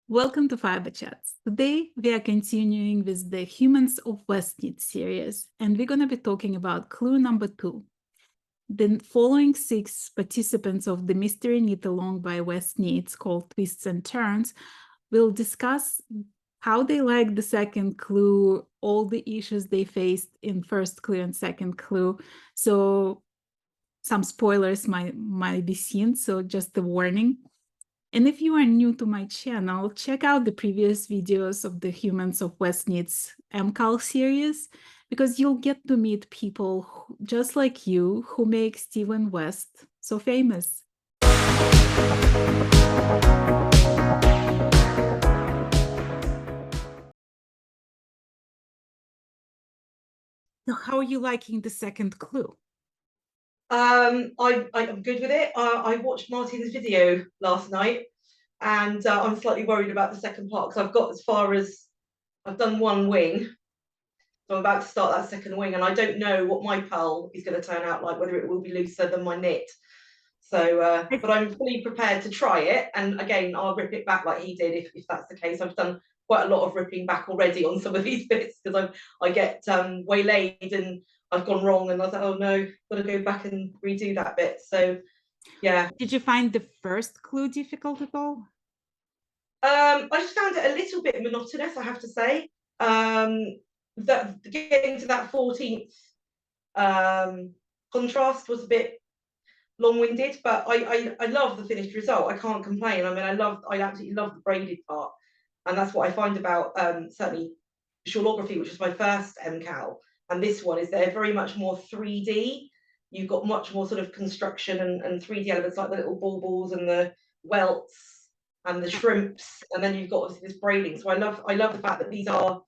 Welcome to Fiberchats. Today we are continuing with the Humans of Westknits series, and we're going to be talking about clue number 2. The following 6 participants of the mystery knit along by Westknits called Twists and Turns will discuss how they liked the second clue, all the issues they faced in first clue and second clue. So some spoilers might be seen, so just a warning. And if you are new to my channel, check out the previous videos of the Humans of Westknits MKAL series, because you'll get to meet people just like you who make Stephen West so famous. So how are you liking the second clue? I'm good with it. I watched Martin's video last night, and I'm slightly worried about the second part because I've got as far as I've done one wing, so I'm about to start that second wing, and I don't know what my purl is going to turn out like, whether it will be looser than my knit. So, but I'm fully prepared to try it, and again, I'll rip it back like he did if that's the case. I've done quite a lot of ripping back already on some of these bits because I get waylaid and I've gone wrong, and I was like, oh no, got to go back and redo that bit. So yeah. Did you find the first clue difficult at all? I just found it a little bit monotonous, I have to say. That getting to that 14th contrast was a bit long-winded, but I love the finished result. I can't complain. I mean, I absolutely love the braided part, and that's what I find about certainly shawlography, which was my first MKAL, and this one is they're very much more 3D. You've got much more sort of construction and 3D elements like the little baubles and the welts and the shrimps, and then you've got obviously this braiding. So I love the fact that these are,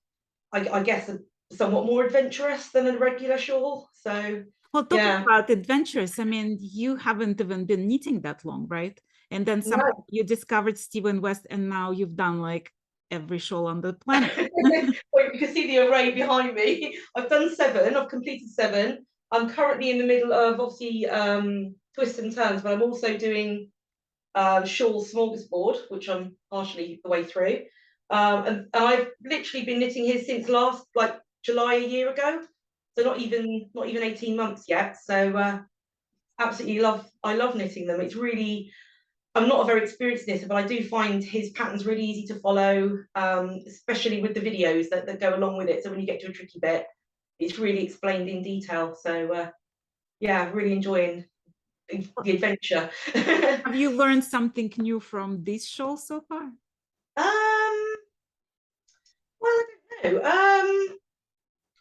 I guess, somewhat more adventurous than a regular shawl. So Well, talking yeah. about adventures, I mean, you haven't even been knitting that long, right? And then somehow No. you discovered Stephen West, and now you've done like every shawl on the planet. Well, you can see the array behind me. I've done 7. I've completed 7. I'm currently in the middle of obviously twists and turns, but I'm also doing shawl smorgasbord, which I'm partially the way through. And I've literally been knitting his since last like July a year ago, so not even 18 months yet. So absolutely I love knitting them. It's really, I'm not a very experienced knitter, but I do find his patterns really easy to follow, especially with the videos that go along with it. So when you get to a tricky bit, it's really explained in detail. So yeah, really enjoying the adventure. Have you learned something new from this shawl so far? Well, I don't know.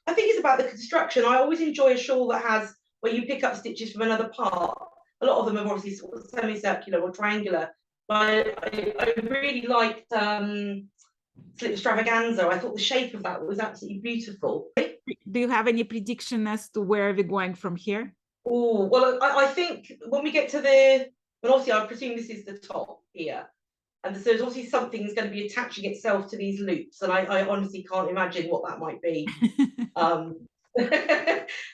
I think it's about the construction. I always enjoy a shawl that has where you pick up stitches from another part. A lot of them are obviously sort of semicircular or triangular. But I really liked Slip Extravaganza. I thought the shape of that was absolutely beautiful. Do you have any prediction as to where we're going from here? Oh, well, I think when we get to the, well, obviously, I presume this is the top here. And so there's obviously something's going to be attaching itself to these loops. And I honestly can't imagine what that might be. And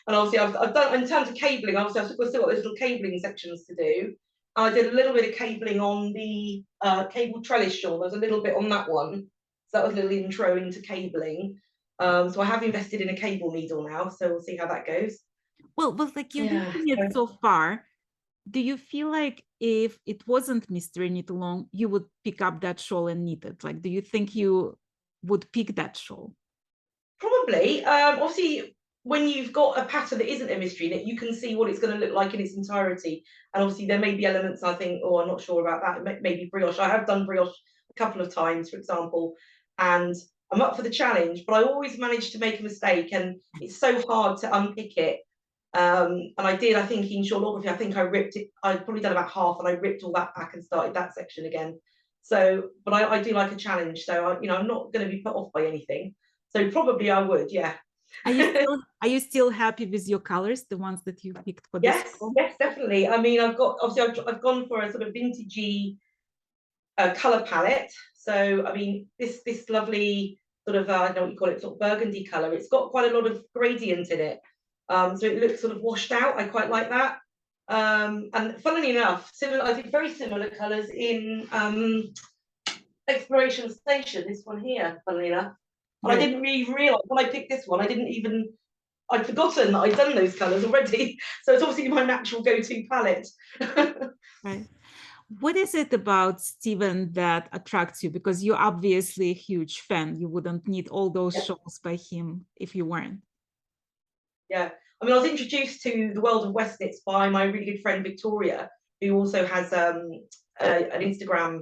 obviously I've done, in terms of cabling, obviously I've still got those little cabling sections to do. I did a little bit of cabling on the cable trellis shawl. There's a little bit on that one. So that was a little intro into cabling. So I have invested in a cable needle now, so we'll see how that goes. Well, like you've knitting it so far, do you feel like if it wasn't mystery knit along, you would pick up that shawl and knit it? Like, do you think you would pick that shawl? Probably. Obviously, when you've got a pattern that isn't a mystery knit, you can see what it's going to look like in its entirety. And obviously, there may be elements I think, oh, I'm not sure about that. Maybe brioche. I have done brioche a couple of times, for example, and I'm up for the challenge, but I always manage to make a mistake, and it's so hard to unpick it. And I did, I think, in shawlography, I think I ripped it. I'd probably done about half, and I ripped all that back and started that section again. So, but I do like a challenge, so I'm not going to be put off by anything. So probably I would, yeah. Are you still happy with your colors, the ones that you picked for this Yes, fall? yes, definitely. I mean, I've gone for a sort of vintagey color palette. So I mean, this lovely sort of I don't know what you call it, sort of burgundy color. It's got quite a lot of gradient in it, so it looks sort of washed out. I quite like that. And funnily enough, I did very similar colors in exploration station, this one here, funnily enough. And Right. I didn't really realise when I picked this one, I'd forgotten that I'd done those colours already. So it's obviously my natural go-to palette. Right. What is it about Stephen that attracts you? Because you're obviously a huge fan. You wouldn't need all those shawls by him if you weren't. Yeah. I mean, I was introduced to the world of Westknits by my really good friend Victoria, who also has an Instagram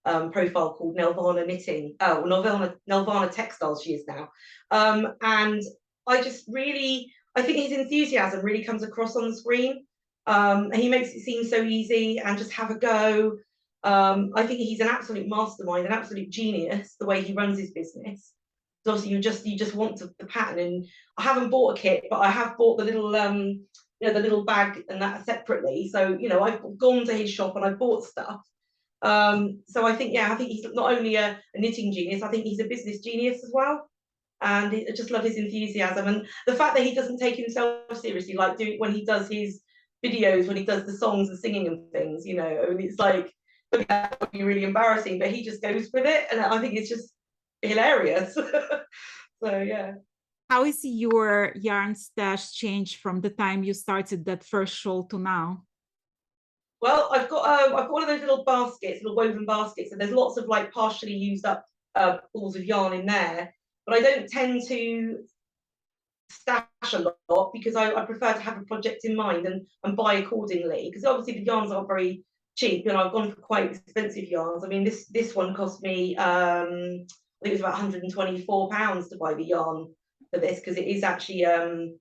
profile called Nelvana Knitting. Oh, Nelvana Textiles she is now. And I just really, I think his enthusiasm really comes across on the screen. And he makes it seem so easy and just have a go. I think he's an absolute mastermind, an absolute genius, the way he runs his business. So obviously you just want the pattern, and I haven't bought a kit, but I have bought the little the little bag and that separately. So I've gone to his shop and I've bought stuff. So I think he's not only a knitting genius, I think he's a business genius as well. And I just love his enthusiasm and the fact that he doesn't take himself seriously, like when he does his videos, when he does the songs and singing and things. And it's like, that would be really embarrassing, but he just goes with it, and I think it's just hilarious. So yeah. How is your yarn stash changed from the time you started that first shawl to now? Well, I've got one of those little baskets, little woven baskets, and there's lots of like partially used up balls of yarn in there. But I don't tend to stash a lot because I prefer to have a project in mind and buy accordingly. Because obviously the yarns aren't very cheap, and I've gone for quite expensive yarns. I mean, this one cost me I think it was about £124 to buy the yarn for this, because it is actually a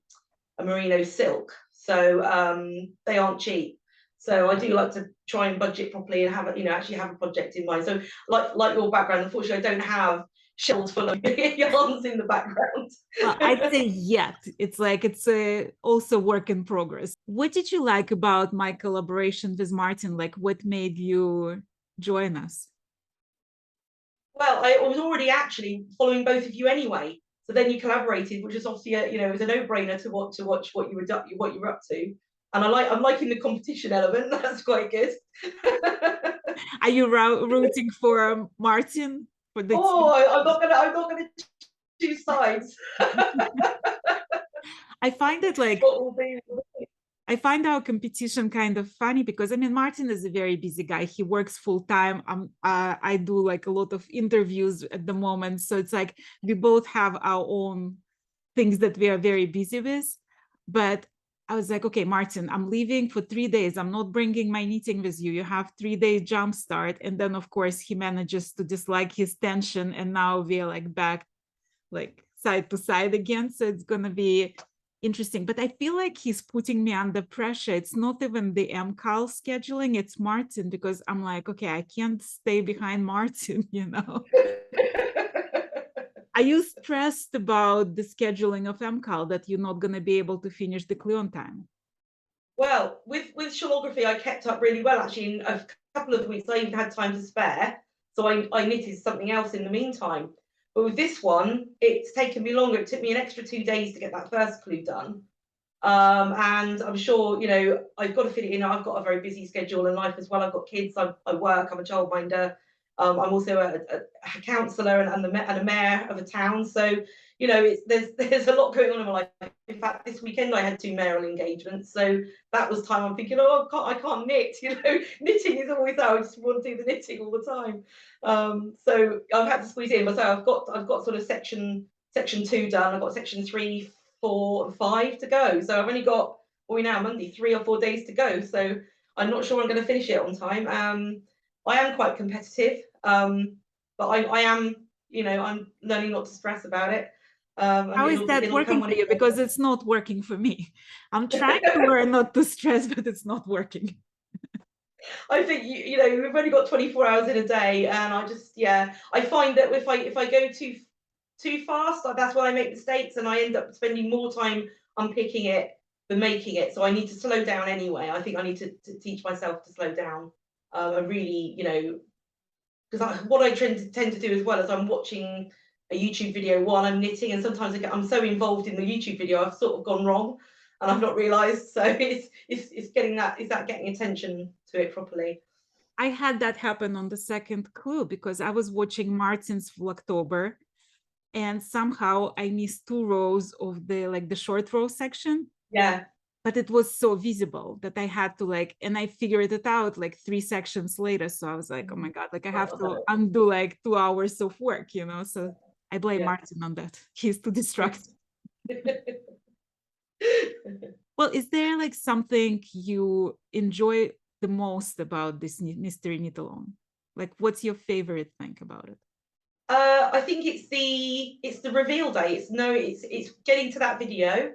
merino silk, so they aren't cheap. So I do like to try and budget properly and have actually have a project in mind. So like your background, unfortunately, I don't have shelves full of yarns in the background. I'd say yet. It's like it's also work in progress. What did you like about my collaboration with Martin? Like, what made you join us? Well, I was already actually following both of you anyway. So then you collaborated, which is obviously it was a no-brainer to watch what you were up to. And I'm liking the competition element. That's quite good. Are you rooting for Martin? For the I'm not gonna choose sides. I find it like I find our competition kind of funny because I mean Martin is a very busy guy. He works full time. I do like a lot of interviews at the moment, so it's like we both have our own things that we are very busy with. But I was like, okay, Martin, I'm leaving for 3 days. I'm not bringing my knitting with you. You have 3 day jump start. And then of course he manages to dislike his tension. And now we're like back like side to side again. So it's gonna be interesting. But I feel like he's putting me under pressure. It's not even the MKAL scheduling, it's Martin, because I'm like, okay, I can't stay behind Martin, Are you stressed about the scheduling of MKAL, that you're not going to be able to finish the clue on time? Well, with shawlography, I kept up really well actually. In a couple of weeks, I even had time to spare, so I knitted something else in the meantime. But with this one, it's taken me longer. It took me an extra 2 days to get that first clue done. And I'm sure I've got to fit it in. I've got a very busy schedule in life as well. I've got kids. I work. I'm a childminder. I'm also a councillor and a mayor of a town. So there's a lot going on in my life. In fact, this weekend I had 2 mayoral engagements. So that was time I'm thinking, I can't knit. Knitting is always there. I just want to do the knitting all the time. So I've had to squeeze in. But so I've got sort of section 2 done. I've got section 3, 4, and 5 to go. So I've only got, Monday, 3 or 4 days to go. So I'm not sure I'm going to finish it on time. I am quite competitive, but I am, I'm learning not to stress about it. How is that working for you? Because it's not working for me. I'm trying to learn not to stress, but it's not working. I think we've only got 24 hours in a day, and I find that if I go too fast, that's when I make mistakes, and I end up spending more time unpicking it than making it. So I need to slow down anyway. I think I need to teach myself to slow down. And really, because what I tend to do as well is I'm watching a YouTube video while I'm knitting, and sometimes I'm so involved in the YouTube video I've sort of gone wrong and I've not realised. So it's getting that, is that getting attention to it properly? I had that happen on the second clue because I was watching Martin's Vlogtober, and somehow I missed 2 rows of the short row section. Yeah. But it was so visible that I had to and I figured it out 3 sections later. So I was like, oh my God, I have to undo 2 hours of work, So I blame Martin on that. He's too distracted. Well, is there something you enjoy the most about this Mystery Knit Along? What's your favorite thing about it? I think it's the reveal day. It's getting to that video,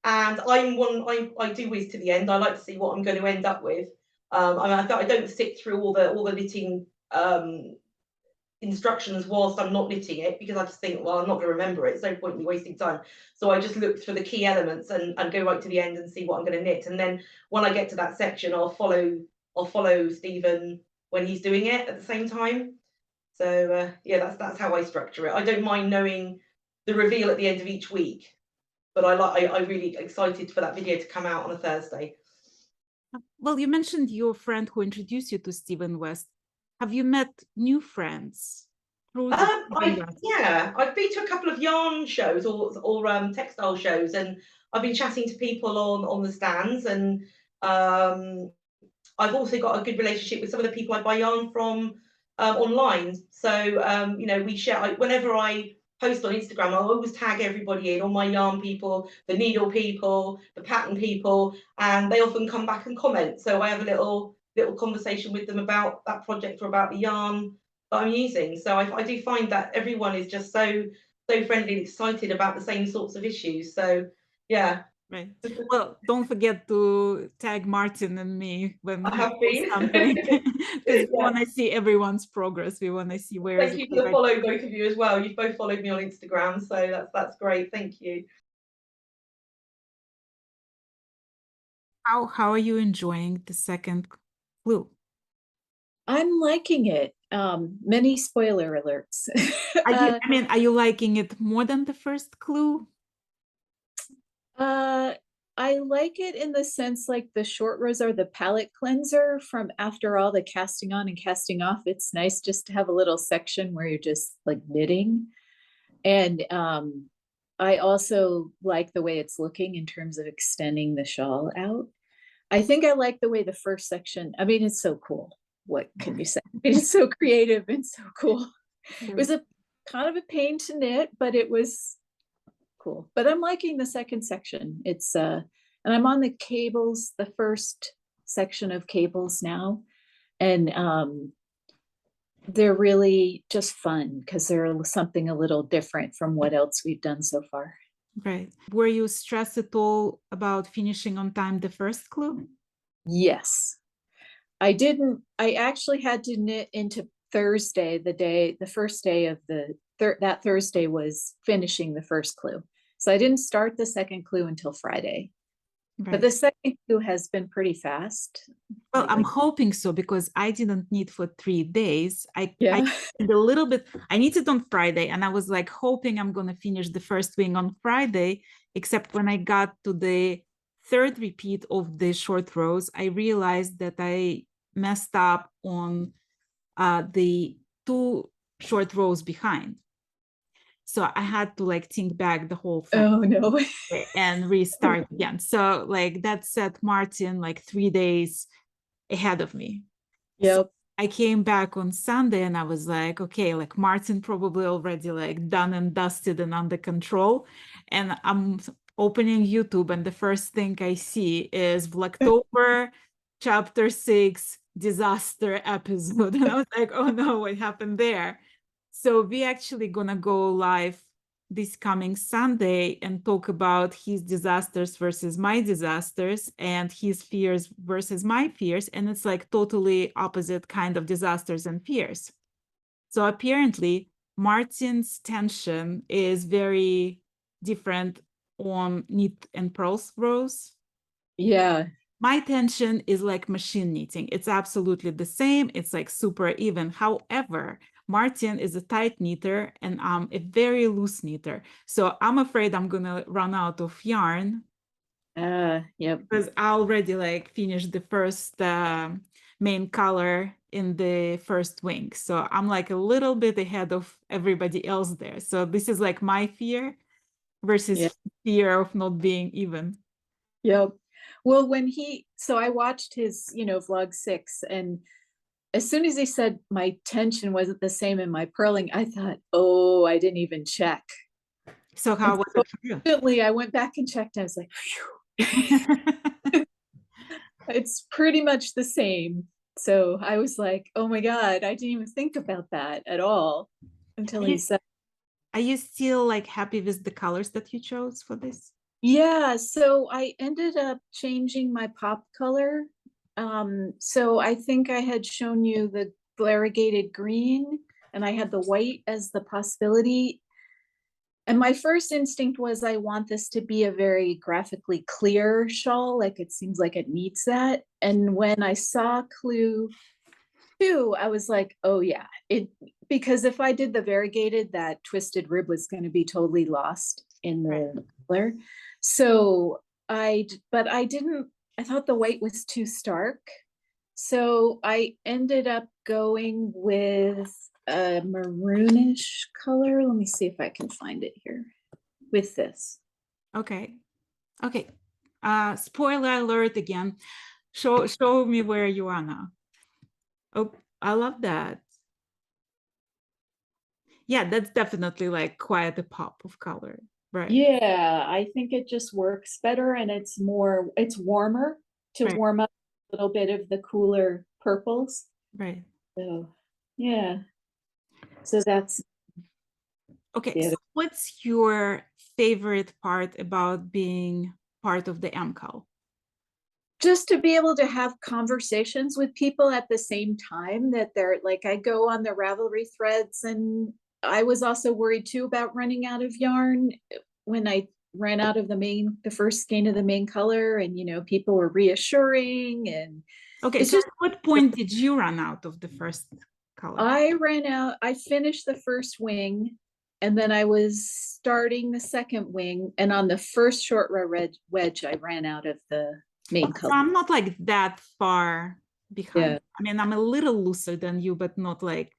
and I do whiz to the end. I like to see what I'm going to end up with. I don't sit through all the knitting instructions whilst I'm not knitting it, because I just think, well, I'm not going to remember it. It's no point in me wasting time. So I just look for the key elements and go right to the end and see what I'm going to knit. And then when I get to that section, I'll follow Stephen when he's doing it at the same time. So yeah, that's how I structure it. I don't mind knowing the reveal at the end of each week, but I'm really excited for that video to come out on a Thursday. Well, you mentioned your friend who introduced you to Stephen West. Have you met new friends through the yeah, I've been to a couple of yarn shows or textile shows, and I've been chatting to people on the stands, and I've also got a good relationship with some of the people I buy yarn from online. So we share. Whenever I post on Instagram, I always tag everybody in, all my yarn people, the needle people, the pattern people, and they often come back and comment. So I have a little conversation with them about that project or about the yarn that I'm using. So I do find that everyone is just so friendly and excited about the same sorts of issues. So yeah. Right. Well, don't forget to tag Martin and me when I have been. something, because we want to see everyone's progress. We want to see where. Thank you for the follow, both of you as well. You've both followed me on Instagram, so that's great. Thank you. How are you enjoying the second clue? I'm liking it. Many spoiler alerts. Are you liking it more than the first clue? I like it in the sense the short rows are the palette cleanser from after all the casting on and casting off. It's nice just to have a little section where you're just knitting. And I also like the way it's looking in terms of extending the shawl out. I think I like the way the first section, it's so cool. What can you say? It's so creative and so cool. It was a kind of a pain to knit, but it was cool. But I'm liking the second section. It's and I'm on the cables, the first section of cables now, and they're really just fun because they're something a little different from what else we've done so far. Right. Were you stressed at all about finishing on time the first clue? Yes. I didn't. I actually had to knit into Thursday, the first day of that Thursday was finishing the first clue. So I didn't start the second clue until Friday. Right. But the second clue has been pretty fast. Well, I'm hoping so, because I didn't knit for 3 days. I did a little bit. I knitted on Friday, and I was hoping I'm going to finish the first wing on Friday, except when I got to the third repeat of the short rows, I realized that I messed up on the 2 short rows behind. So I had to think back the whole thing. Oh no. And restart again. So that set Martin 3 days ahead of me. Yep. So I came back on Sunday and I was okay, Martin probably already done and dusted and under control. And I'm opening YouTube, and the first thing I see is Vlogtober chapter 6 disaster episode. And I was oh no, what happened there? So we actually gonna go live this coming Sunday and talk about his disasters versus my disasters, and his fears versus my fears. And it's totally opposite kind of disasters and fears. So apparently Martin's tension is very different on knit and purls rows. Yeah. My tension is machine knitting. It's absolutely the same. It's super even. However, Martin is a tight knitter and I'm a very loose knitter. So I'm afraid I'm going to run out of yarn. Yep. Because I already finished the first main color in the first wing. So I'm like a little bit ahead of everybody else there. So this is like my fear versus Yeah. fear of not being even. Yep. Well, so I watched his, vlog 6, and as soon as he said my tension wasn't the same in my purling, I thought, oh, I didn't even check. So how was it for you? Instantly, I went back and checked. I was like, phew. It's pretty much the same. So I was like, oh my God, I didn't even think about that at all until he said. Are you still like happy with the colors that you chose for this? Yeah, so I ended up changing my pop color. So I think I had shown you the variegated green, and I had the white as the possibility. And my first instinct was I want this to be a very graphically clear shawl, like it seems like it needs that. And when I saw Clue 2, I was like, oh yeah, because if I did the variegated, that twisted rib was going to be totally lost in the color. So I thought the white was too stark. So I ended up going with a maroonish color. Let me see if I can find it here with this. Okay. Okay. Spoiler alert again. Show me where you are now. Oh, I love that. Yeah, that's definitely like quite a pop of color. Right. Yeah, I think it just works better, and it's warmer to warm up a little bit of the cooler purples. Right. So yeah. So that's okay. So what's your favorite part about being part of the MKAL? Just to be able to have conversations with people at the same time, that they're like, I go on the Ravelry threads, and I was also worried too about running out of yarn when I ran out of the first skein of the main color, and people were reassuring. And okay, so at what point did you run out of the first color? I finished the first wing, and then I was starting the second wing, and on the first short row wedge I ran out of the main color. So I'm not like that far behind. Yeah. I mean, I'm a little looser than you, but not like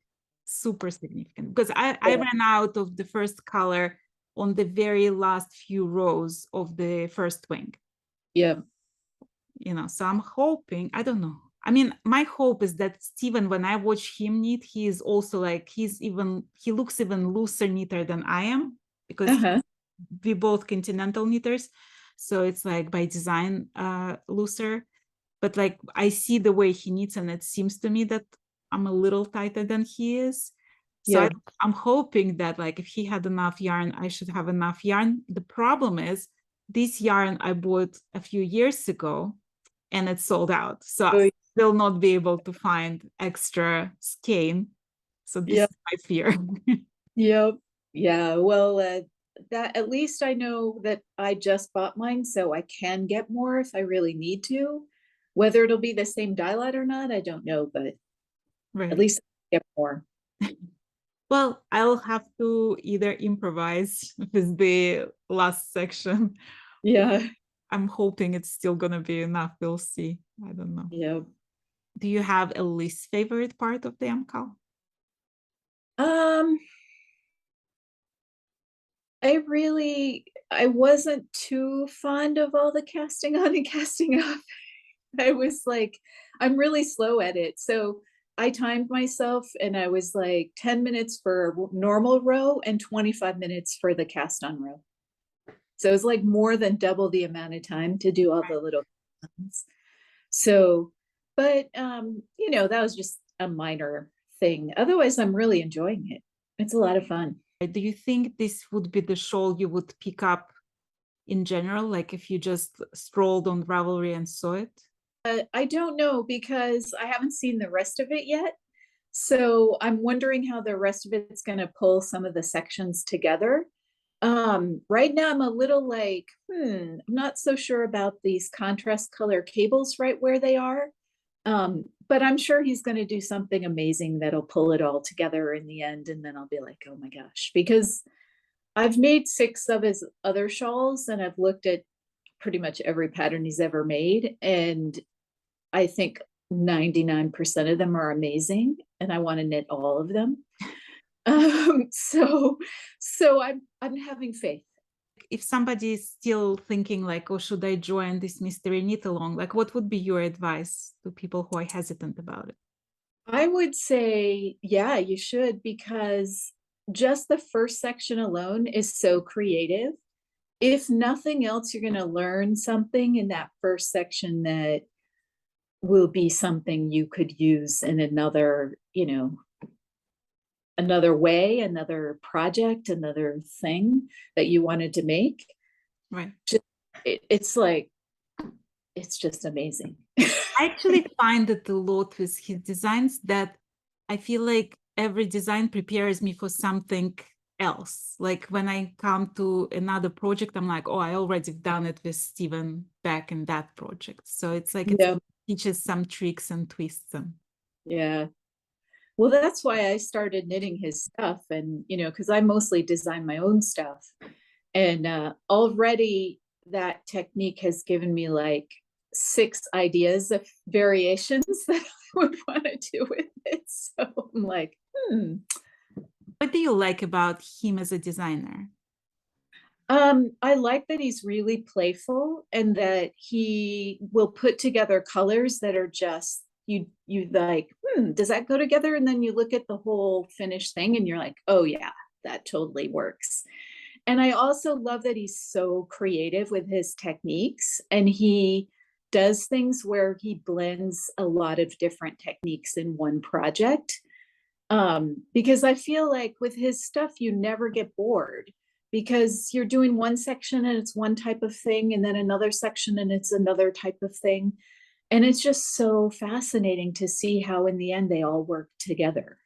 super significant, because I ran out of the first color on the very last few rows of the first wing. Yeah. So I'm hoping, I don't know. I mean, my hope is that Steven, when I watch him knit, he is also like, he looks even looser knitter than I am, because we both continental knitters. So it's like by design looser. But like I see the way he knits, and it seems to me that I'm a little tighter than he is. So I'm hoping that like if he had enough yarn, I should have enough yarn. The problem is this yarn I bought a few years ago and it's sold out. So I will not be able to find extra skein. So this is my fear. Yep. Yeah. Well, that at least I know that I just bought mine, so I can get more if I really need to. Whether it'll be the same dye lot or not, I don't know, but at least I get more. Well, I'll have to either improvise with the last section. Yeah. I'm hoping it's still gonna be enough. We'll see. I don't know. Yeah. Do you have a least favorite part of the MKAL? I wasn't too fond of all the casting on and casting off. I was like, I'm really slow at it. So I timed myself, and I was like 10 minutes for a normal row and 25 minutes for the cast on row. So it was like more than double the amount of time to do all the little ones. So, but that was just a minor thing. Otherwise, I'm really enjoying it. It's a lot of fun. Do you think this would be the shawl you would pick up in general, like if you just strolled on Ravelry and saw it? I don't know, because I haven't seen the rest of it yet. So I'm wondering how the rest of it's going to pull some of the sections together. Right now I'm a little like, I'm not so sure about these contrast color cables right where they are. But I'm sure he's going to do something amazing that'll pull it all together in the end. And then I'll be like, oh my gosh, because I've made 6 of his other shawls, and I've looked at pretty much every pattern he's ever made. And I think 99% of them are amazing, and I want to knit all of them. So I'm having faith. If somebody is still thinking like, oh, should I join this mystery knit along? Like, what would be your advice to people who are hesitant about it? I would say, yeah, you should, because just the first section alone is so creative. If nothing else, you're going to learn something in that first section that will be something you could use in another, another way, another project, another thing that you wanted to make. Right. It's like, it's just amazing. I actually find it a lot with his designs that I feel like every design prepares me for something else. Like when I come to another project, I'm like, oh, I already done it with Steven back in that project. So it's like it teaches some tricks and twists. Yeah. Well, that's why I started knitting his stuff, and because I mostly design my own stuff, and already that technique has given me like 6 ideas of variations that I would want to do with it. So I'm like, What do you like about him as a designer? I like that he's really playful, and that he will put together colors that are just you like, does that go together? And then you look at the whole finished thing and you're like, oh yeah, that totally works. And I also love that he's so creative with his techniques, and he does things where he blends a lot of different techniques in one project. Because I feel like with his stuff, you never get bored, because you're doing one section and it's one type of thing, and then another section and it's another type of thing. And it's just so fascinating to see how in the end they all work together.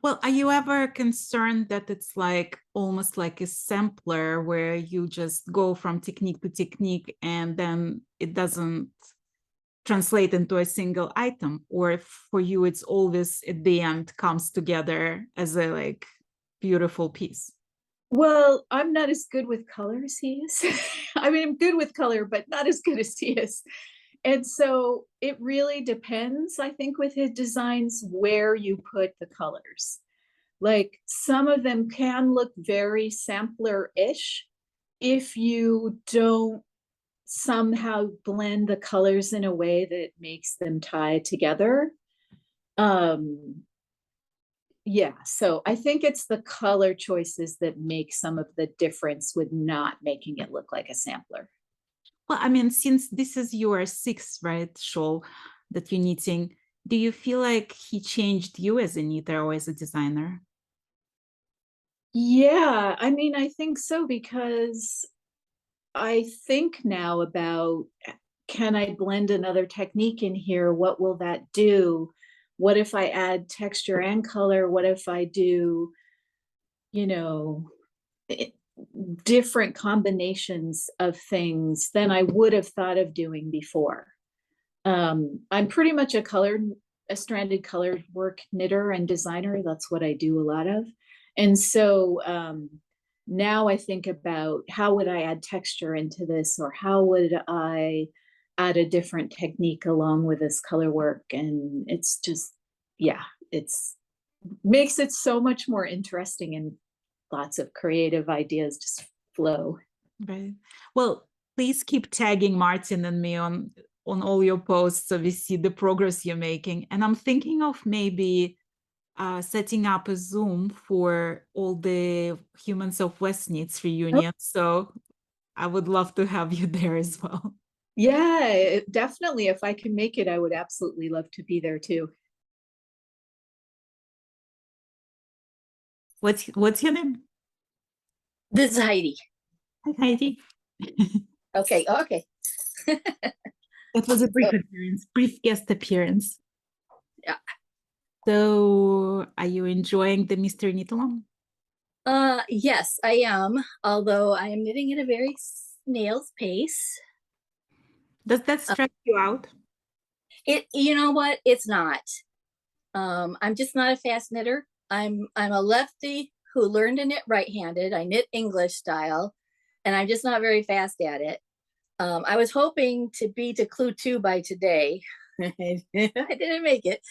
Well, are you ever concerned that it's like almost like a sampler where you just go from technique to technique and then it doesn't translate into a single item? Or if for you it's always at the end comes together as a like beautiful piece? Well, I'm not as good with color as he is. I mean, I'm good with color, but not as good as he is. And so it really depends, I think, with his designs, where you put the colors. Like some of them can look very sampler-ish if you don't somehow blend the colors in a way that makes them tie together. Yeah, so I think it's the color choices that make some of the difference with not making it look like a sampler. Well, I mean, since this is your 6th, right, shawl that you're knitting, do you feel like he changed you as a knitter or as a designer? Yeah, I mean, I think so, because I think now about, can I blend another technique in here? What will that do? What if I add texture and color? What if I do, different combinations of things than I would have thought of doing before? I'm pretty much a stranded colored work knitter and designer. That's what I do a lot of. And so now I think about, how would I add texture into this, or how would I add a different technique along with this color work? And it's just, yeah, it's makes it so much more interesting, and lots of creative ideas just flow. Right. Well, please keep tagging Martin and me on all your posts so we see the progress you're making. And I'm thinking of maybe setting up a Zoom for all the Humans of Westknits reunion. So I would love to have you there as well. Yeah, definitely. If I can make it, I would absolutely love to be there too. What's your name? This is Heidi. Hi, Heidi. Okay. That was a brief guest appearance. Yeah. So are you enjoying the Mr. Knit-along? Yes, I am. Although I am knitting at a very snail's pace. Does that stress you out? You know what? It's not. I'm just not a fast knitter. I'm a lefty who learned to knit right-handed. I knit English style, and I'm just not very fast at it. I was hoping to be to Clue 2 by today, I didn't make it.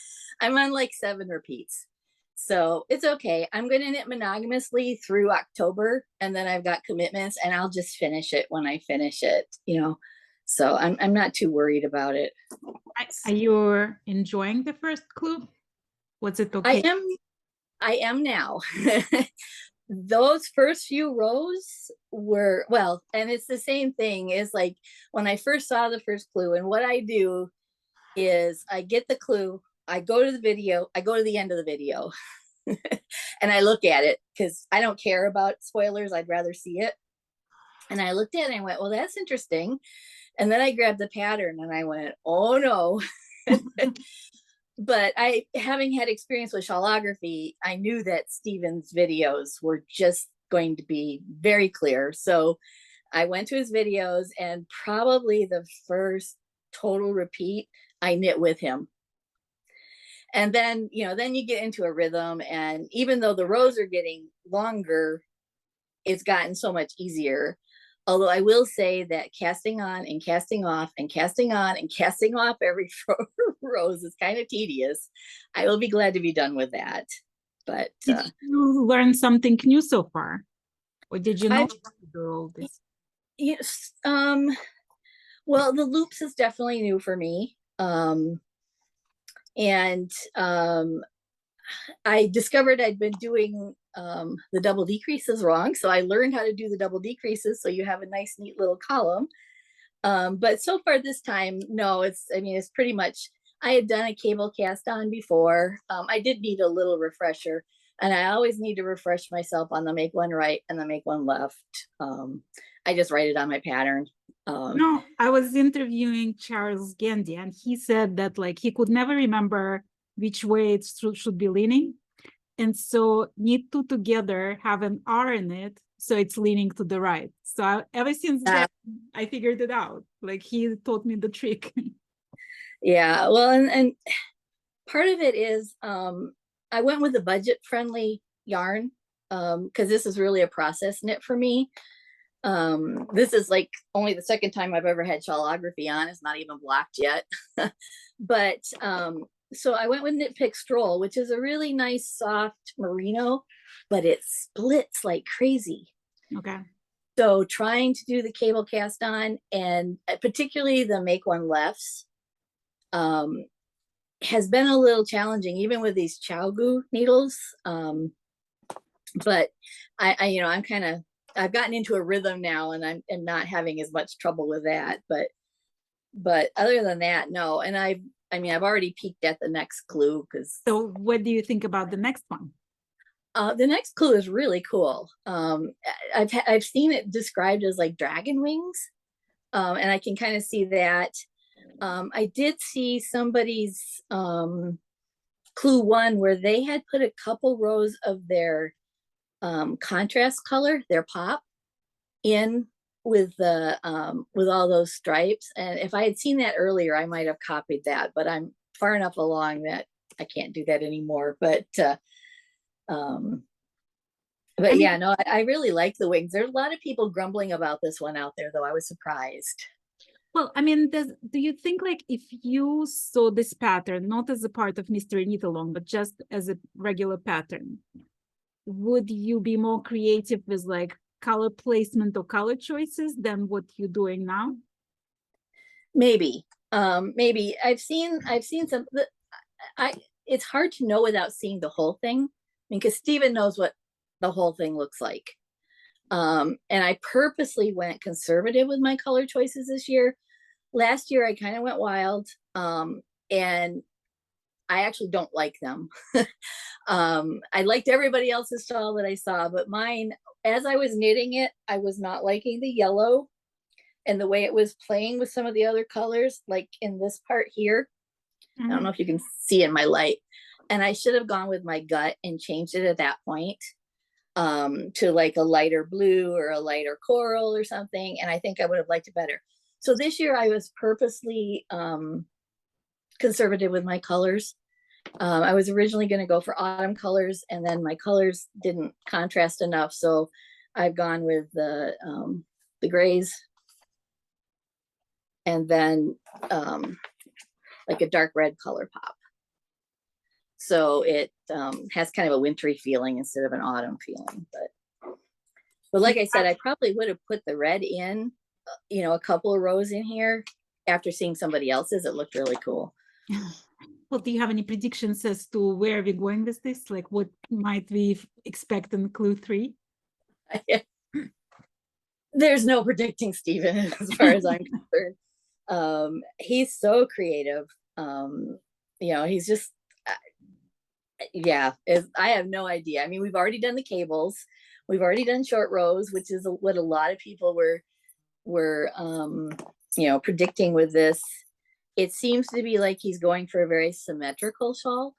I'm on like 7 repeats. So it's okay. I'm going to knit monogamously through October, and then I've got commitments, and I'll just finish it when I finish it, you know. So I'm not too worried about it. Are you enjoying the first clue? Was it okay? I am now. Those first few rows were, well, and it's the same thing. Is like when I first saw the first clue, and what I do is I get the clue, I go to the video, I go to the end of the video and I look at it because I don't care about spoilers. I'd rather see it. And I looked at it and I went, well, that's interesting. And then I grabbed the pattern and I went, oh no. But having had experience with shawlography, I knew that Stephen's videos were just going to be very clear. So I went to his videos, and probably the first total repeat, I knit with him. And then, you know, then you get into a rhythm, and even though the rows are getting longer, it's gotten so much easier. Although I will say that casting on and casting off and casting on and casting off every 4 rows is kind of tedious. I will be glad to be done with that. But did you learn something new so far, or did you know how to do all this? Yes. Well, the loops is definitely new for me. I discovered I'd been doing the double decreases wrong. So I learned how to do the double decreases, so you have a nice, neat little column. But so far this time, no, it's pretty much, I had done a cable cast on before. I did need a little refresher, and I always need to refresh myself on the make one right and the make one left. I just write it on my pattern. No, I was interviewing Charles Gandy, and he said that like he could never remember which way it should be leaning. And so knit 2 together, have an R in it, so it's leaning to the right. So ever since then, I figured it out. Like he taught me the trick. Yeah, well, and part of it is I went with a budget-friendly yarn because this is really a process knit for me. This is like only the second time I've ever had shawlography on. It's not even blocked yet. But so I went with Knit Pick Stroll, which is a really nice soft merino, but it splits like crazy. Okay. So trying to do the cable cast on, and particularly the make one lefts, has been a little challenging, even with these Chowgu needles. But I've gotten into a rhythm now, and I'm not having as much trouble with that. But other than that, no. And I've already peeked at the next clue. So what do you think about the next one? The next clue is really cool. I've seen it described as like dragon wings, and I can kind of see that. I did see somebody's clue 1 where they had put a couple rows of their contrast color, their pop, in with the with all those stripes. And if I had seen that earlier, I might have copied that, but I'm far enough along that I can't do that anymore. But yeah, no, I really like the wings. There's a lot of people grumbling about this one out there, though. I was surprised. Well, I mean, do you think like if you saw this pattern, not as a part of Mystery Knit Along, but just as a regular pattern, would you be more creative with like color placement or color choices than what you're doing now? Maybe. Maybe I've seen some. It's hard to know without seeing the whole thing. I mean, because Stephen knows what the whole thing looks like. And I purposely went conservative with my color choices this year. Last year, I kind of went wild, and I actually don't like them. I liked everybody else's style that I saw, but mine, as I was knitting it, I was not liking the yellow and the way it was playing with some of the other colors, like in this part here. I don't know if you can see in my light. And I should have gone with my gut and changed it at that point to like a lighter blue or a lighter coral or something. And I think I would have liked it better. So this year I was purposely conservative with my colors. I was originally going to go for autumn colors, and then my colors didn't contrast enough. So I've gone with the grays. And then like a dark red color pop. So it has kind of a wintry feeling instead of an autumn feeling. But like I said, I probably would have put the red in, you know, a couple of rows in here. After seeing somebody else's, it looked really cool. Well, do you have any predictions as to where we're going with this? Like, what might we expect in clue 3? There's no predicting Stephen as far as I'm concerned. He's so creative. You know, he's just, yeah, I have no idea. I mean, we've already done the cables. We've already done short rows, which is what a lot of people were you know, predicting with this. It seems to be like he's going for a very symmetrical shawl.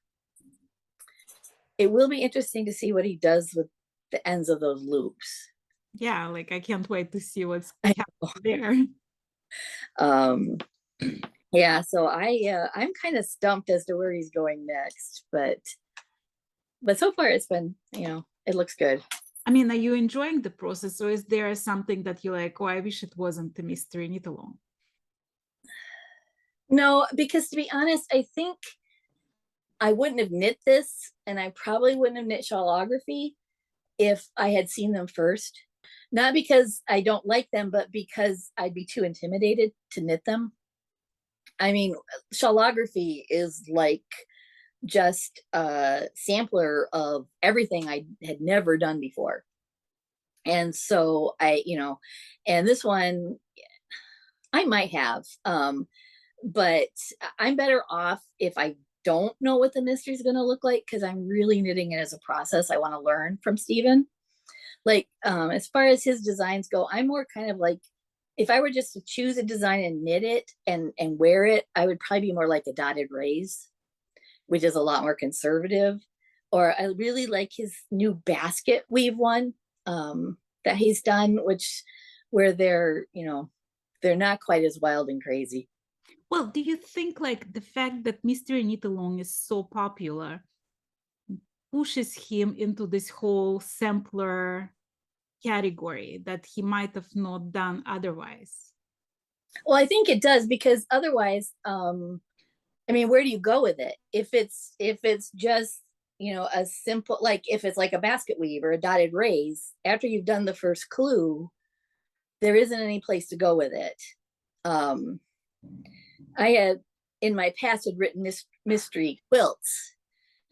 It will be interesting to see what he does with the ends of those loops. Yeah, like I can't wait to see what's happening there. Yeah, so I'm kind of stumped as to where he's going next, but so far it's been, you know, it looks good. I mean, are you enjoying the process, or is there something that you're like, oh, I wish it wasn't a mystery knit along? No, because to be honest, I think I wouldn't have knit this, and I probably wouldn't have knit shawlography if I had seen them first. Not because I don't like them, but because I'd be too intimidated to knit them. I mean, shawlography is like just a sampler of everything I had never done before. And so you know, and this one I might have, but I'm better off if I don't know what the mystery is going to look like, because I'm really knitting it as a process. I want to learn from Stephen. Like, as far as his designs go, I'm more kind of like, if I were just to choose a design and knit it and wear it, I would probably be more like a dotted raise, which is a lot more conservative. Or I really like his new basket weave one that he's done, where they're, you know, they're not quite as wild and crazy. Well, do you think like the fact that Mystery Knit Along is so popular pushes him into this whole sampler category that he might have not done otherwise? Well, I think it does, because otherwise, I mean, where do you go with it? If it's just, you know, a simple, like if it's like a basket weave or a dotted raise, after you've done the first clue, there isn't any place to go with it. I had in my past had written mystery quilts.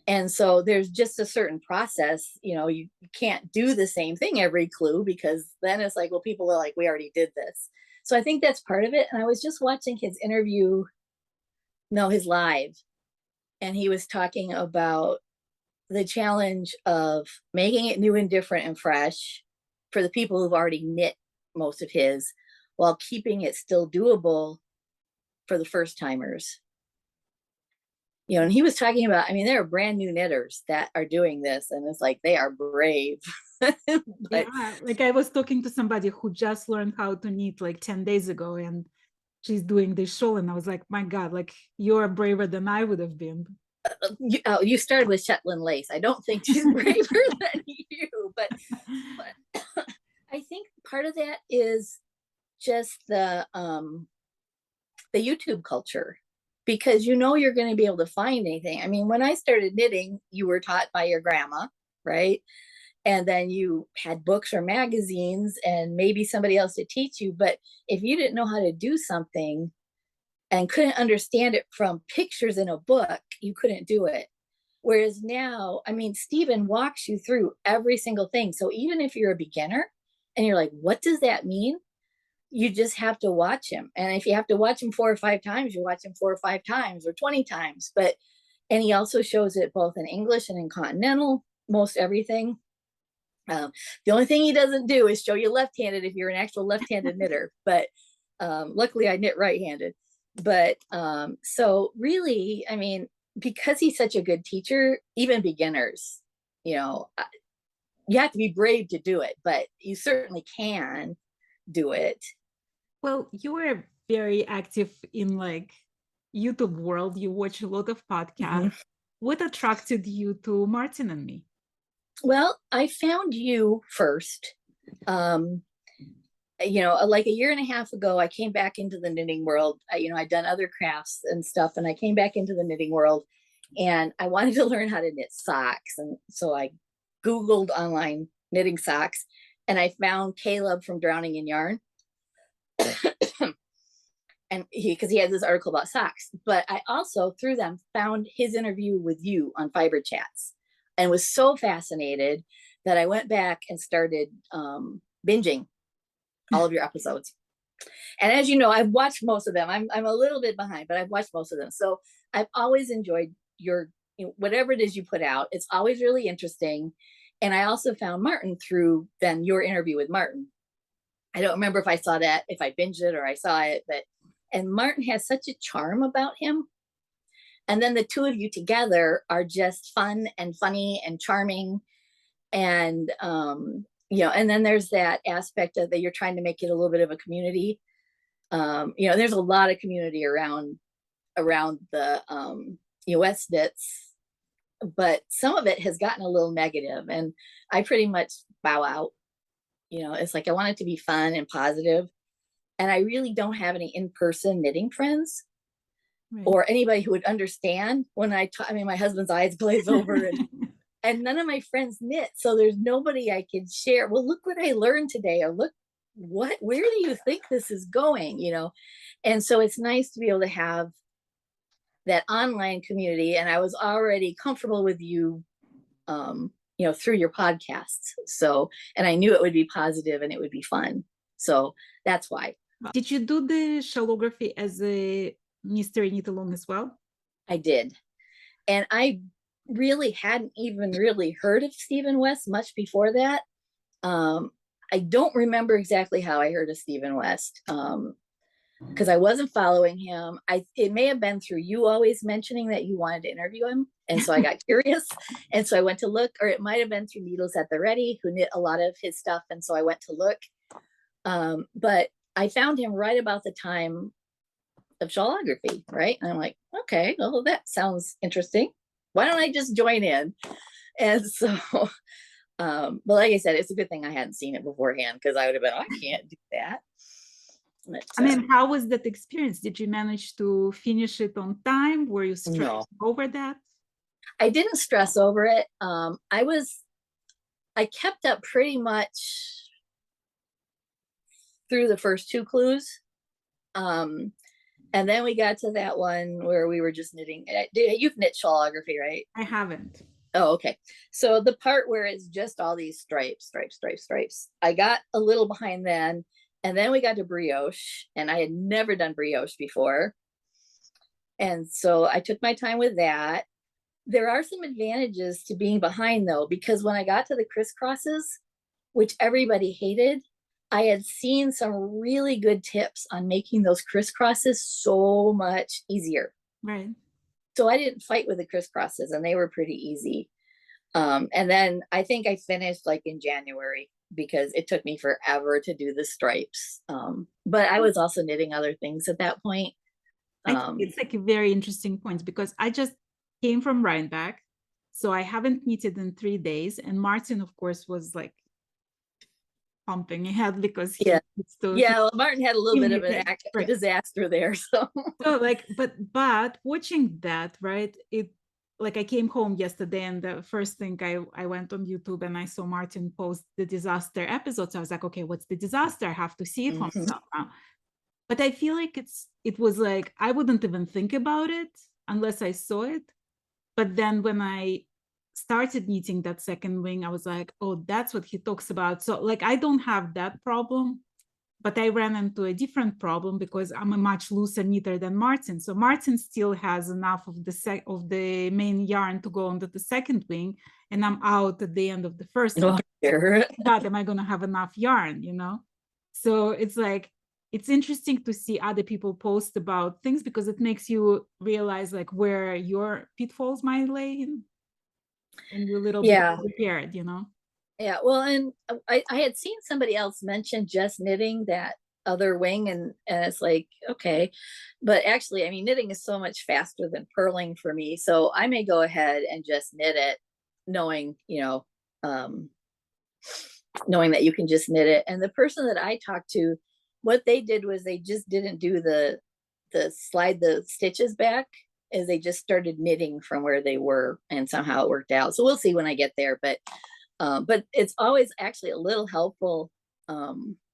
And so there's just a certain process, you know, you can't do the same thing every clue, because then it's like, well, people are like, we already did this. So I think that's part of it. And I was just watching his interview, no, his live, and he was talking about the challenge of making it new and different and fresh for the people who've already knit most of his, while keeping it still doable for the first timers. You know, and he was talking about, I mean, there are brand new knitters that are doing this, and it's like, they are brave. But, yeah, like I was talking to somebody who just learned how to knit like 10 days ago, and she's doing this shawl, and I was like, my God, like you're braver than I would have been. you started with Shetland lace. I don't think she's braver than you, but I think part of that is just the YouTube culture, because you know you're going to be able to find anything. I mean, when I started knitting, you were taught by your grandma, right? And then you had books or magazines and maybe somebody else to teach you. But if you didn't know how to do something and couldn't understand it from pictures in a book, you couldn't do it. Whereas now, I mean, Stephen walks you through every single thing. So even if you're a beginner and you're like, what does that mean? You just have to watch him. And if you have to watch him 4 or 5 times, you watch him 4 or 5 times or 20 times. And he also shows it both in English and in continental, most everything. The only thing he doesn't do is show you left-handed if you're an actual left-handed knitter. But luckily I knit right-handed. But so really, I mean, because he's such a good teacher, even beginners, you know, you have to be brave to do it, but you certainly can do it. Well, you were very active in like YouTube world. You watch a lot of podcasts. What attracted you to Martin and me? Well, I found you first. you know, like a year and a half ago, I came back into the knitting world. You know, I'd done other crafts and stuff, and I came back into the knitting world, and I wanted to learn how to knit socks. And so I Googled online knitting socks, and I found Caleb from Drowning in Yarn. And because he had this article about socks, but I also through them found his interview with you on Fiberchats, and was so fascinated that I went back and started binging all of your episodes. And as you know, I've watched most of them. I'm a little bit behind, but I've watched most of them. So I've always enjoyed your, you know, whatever it is you put out. It's always really interesting. And I also found Martin through then your interview with Martin. I don't remember if I saw that, if I binged it or I saw it, but and Martin has such a charm about him. And then the two of you together are just fun and funny and charming. And you know, and then there's that aspect of that you're trying to make it a little bit of a community. You know, there's a lot of community around the you know, Westknits, but some of it has gotten a little negative, and I pretty much bow out. You know, it's like I want it to be fun and positive, and I really don't have any in-person knitting friends. Right. Or anybody who would understand when I mean, my husband's eyes glaze over, and none of my friends knit, so there's nobody I can share. Well, look what I learned today, or look where do you think this is going, you know? And so it's nice to be able to have that online community, and I was already comfortable with you, you know, through your podcasts. So, and I knew it would be positive and it would be fun. So that's why. Did you do the shawlography as a mystery knit along as well? I did. And I really hadn't even really heard of Stephen West much before that. I don't remember exactly how I heard of Stephen West, because I wasn't following him. It may have been through you always mentioning that you wanted to interview him. And so I got curious. And so I went to look, or it might have been through Needles at the Ready, who knit a lot of his stuff. And so I went to look. But I found him right about the time of shawlography, right? And I'm like, okay, well, that sounds interesting. Why don't I just join in? And so, but like I said, it's a good thing I hadn't seen it beforehand, because I would have been, oh, I can't do that. But, I mean, how was that experience? Did you manage to finish it on time? Were you stressed over that? I didn't stress over it. I kept up pretty much through the first two clues. And then we got to that one where we were just knitting. You've knit shawlography, right? I haven't. Oh, okay. So the part where it's just all these stripes, I got a little behind then. And then we got to brioche, and I had never done brioche before. And so I took my time with that. There are some advantages to being behind, though, because when I got to the crisscrosses, which everybody hated, I had seen some really good tips on making those crisscrosses so much easier. Right. So I didn't fight with the crisscrosses, and they were pretty easy. And then I think I finished like in January, because it took me forever to do the stripes. But I was also knitting other things at that point. I think it's like a very interesting point, because I just came from Rhinebeck, so I haven't knitted in 3 days. And Martin, of course, was like pumping ahead because he well, Martin had a little bit of a disaster there. So like, but watching that, right? It like I came home yesterday, and the first thing I went on YouTube and I saw Martin post the disaster episodes. I was like, okay, what's the disaster? I have to see it for myself now. But I feel like it was like I wouldn't even think about it unless I saw it. But then when I started knitting that second wing, I was like, oh, that's what he talks about. So like I don't have that problem, but I ran into a different problem because I'm a much looser knitter than Martin. So Martin still has enough of the main yarn to go onto the second wing, and I'm out at the end of the first wing. God, am I going to have enough yarn, you know? So it's like, it's interesting to see other people post about things, because it makes you realize like where your pitfalls might lay in, and you're a little bit prepared, you know? Yeah, well, and I had seen somebody else mention just knitting that other wing, and it's like, okay, but actually, I mean, knitting is so much faster than purling for me, so I may go ahead and just knit it, knowing, you know, knowing that you can just knit it. And the person that I talked to, what they did was they just didn't do the slide the stitches back, as they just started knitting from where they were, and somehow it worked out. So we'll see when I get there, but it's always actually a little helpful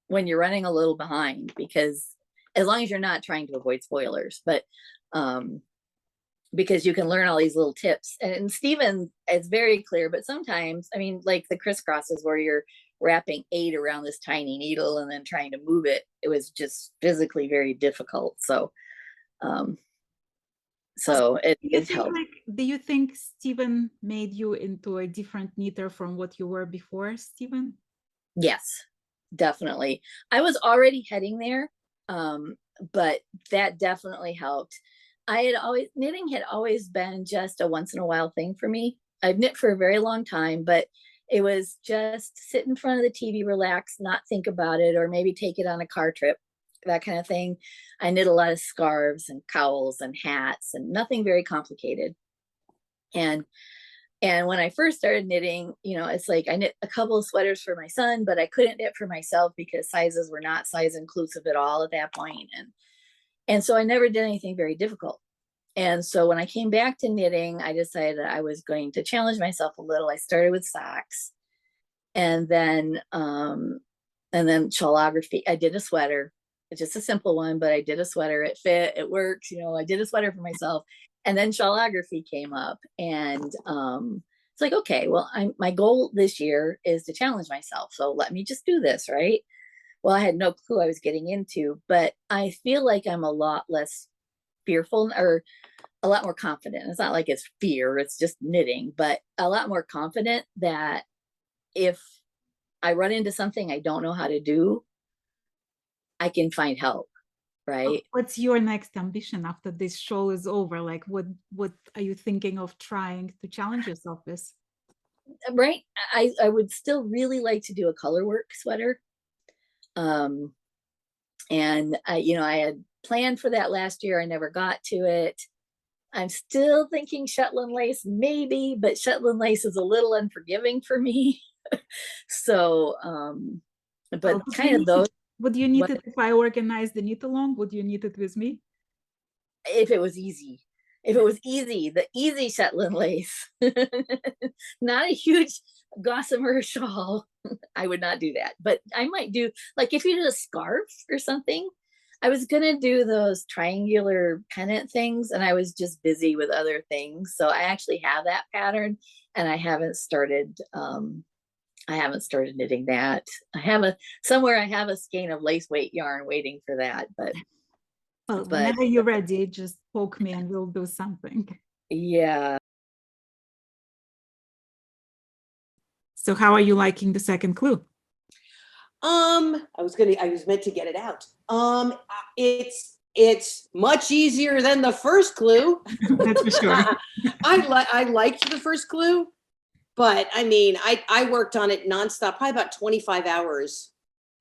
when you're running a little behind, because as long as you're not trying to avoid spoilers, but because you can learn all these little tips. And Stephen is very clear, but sometimes, I mean, like the crisscrosses where you're wrapping 8 around this tiny needle and then trying to move it, it was just physically very difficult. So it helped. Do you think Stephen made you into a different knitter from what you were before, Stephen? Yes, definitely. I was already heading there, but that definitely helped. Knitting had always been just a once in a while thing for me. I've knit for a very long time, but it was just sit in front of the TV, relax, not think about it, or maybe take it on a car trip, that kind of thing. I knit a lot of scarves and cowls and hats and nothing very complicated. And when I first started knitting, you know, it's like I knit a couple of sweaters for my son, but I couldn't knit for myself because sizes were not size inclusive at all at that point. And so I never did anything very difficult. And so when I came back to knitting, I decided I was going to challenge myself a little. I started with socks, and then shawlography. I did a sweater, just a simple one, but I did a sweater. It fit, it works. You know, I did a sweater for myself, and then shawlography came up, and it's like, okay, well, my goal this year is to challenge myself. So let me just do this, right? Well, I had no clue I was getting into, but I feel like I'm a lot less fearful, or a lot more confident. It's not like it's fear, it's just knitting, but a lot more confident that if I run into something I don't know how to do, I can find help, right? What's your next ambition after this show is over? Like, what are you thinking of trying to challenge yourself with? Right. I would still really like to do a color work sweater. And I had planned for that last year. I never got to it. I'm still thinking Shetland lace, maybe, but Shetland lace is a little unforgiving for me. So, but kind of those. Would you need it if I organize the knit along? Would you need it with me? If it was easy. If it was easy, the easy Shetland lace, not a huge gossamer shawl, I would not do that. But I might do, like if you did a scarf or something, I was going to do those triangular pennant things, and I was just busy with other things. So I actually have that pattern, and I haven't started knitting that. I have a skein of lace weight yarn waiting for that, but whenever you're ready, just poke me and we'll do something. Yeah. So how are you liking the second clue? I was meant to get it out. It's much easier than the first clue. That's for sure. I liked the first clue, but I mean, I worked on it nonstop, probably about 25 hours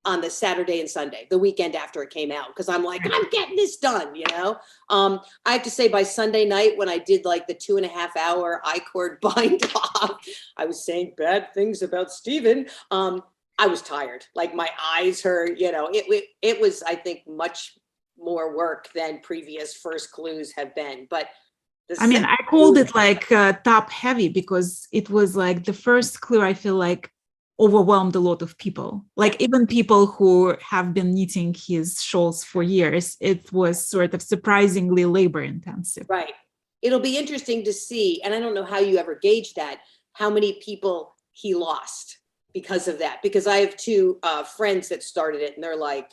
on the Saturday and Sunday, the weekend after it came out, because I'm like, I'm getting this done, you know? I have to say by Sunday night, when I did like the 2.5 hour I-cord bind off, I was saying bad things about Stephen. I was tired, like my eyes hurt, you know, it was, I think, much more work than previous first clues have been. But I mean, I called it like top heavy because it was like the first clue, I feel like, overwhelmed a lot of people. Like even people who have been knitting his shawls for years, it was sort of surprisingly labor intensive. Right. It'll be interesting to see, and I don't know how you ever gauge that, how many people he lost because of that. Because I have two friends that started it, and they're like,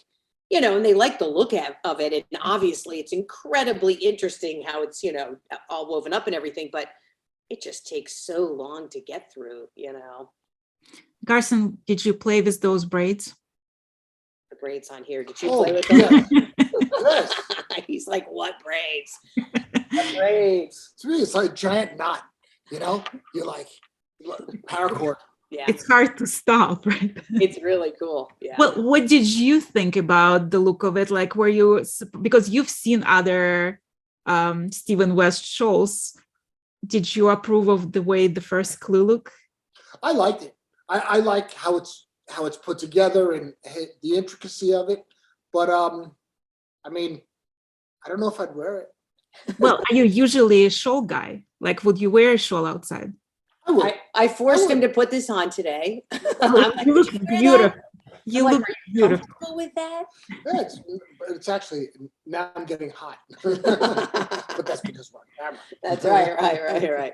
you know, and they like the look of it. And obviously it's incredibly interesting how it's, you know, all woven up and everything, but it just takes so long to get through, you know. Garson, did you play with those braids? The braids on here. Did you play with them? Yes. He's like, what braids? What braids? It's really, it's like a giant knot, you know? You're like paracord. Yeah. It's hard to stop, right? It's really cool. Yeah. Well, what did you think about the look of it? Like, were you, because you've seen other Stephen West shawls, did you approve of the way the first clue looked? I liked it. I like how it's how it's put together and the intricacy of it. But I mean, I don't know if I'd wear it. Well, are you usually a shawl guy? Like, would you wear a shawl outside? I would. I forced him to put this on today. I'm like, You look "Did you wear that?" beautiful. You I'm like, look "Are you beautiful. comfortable with that? Yeah, it's actually, now I'm getting hot. But that's because we're on camera. That's right.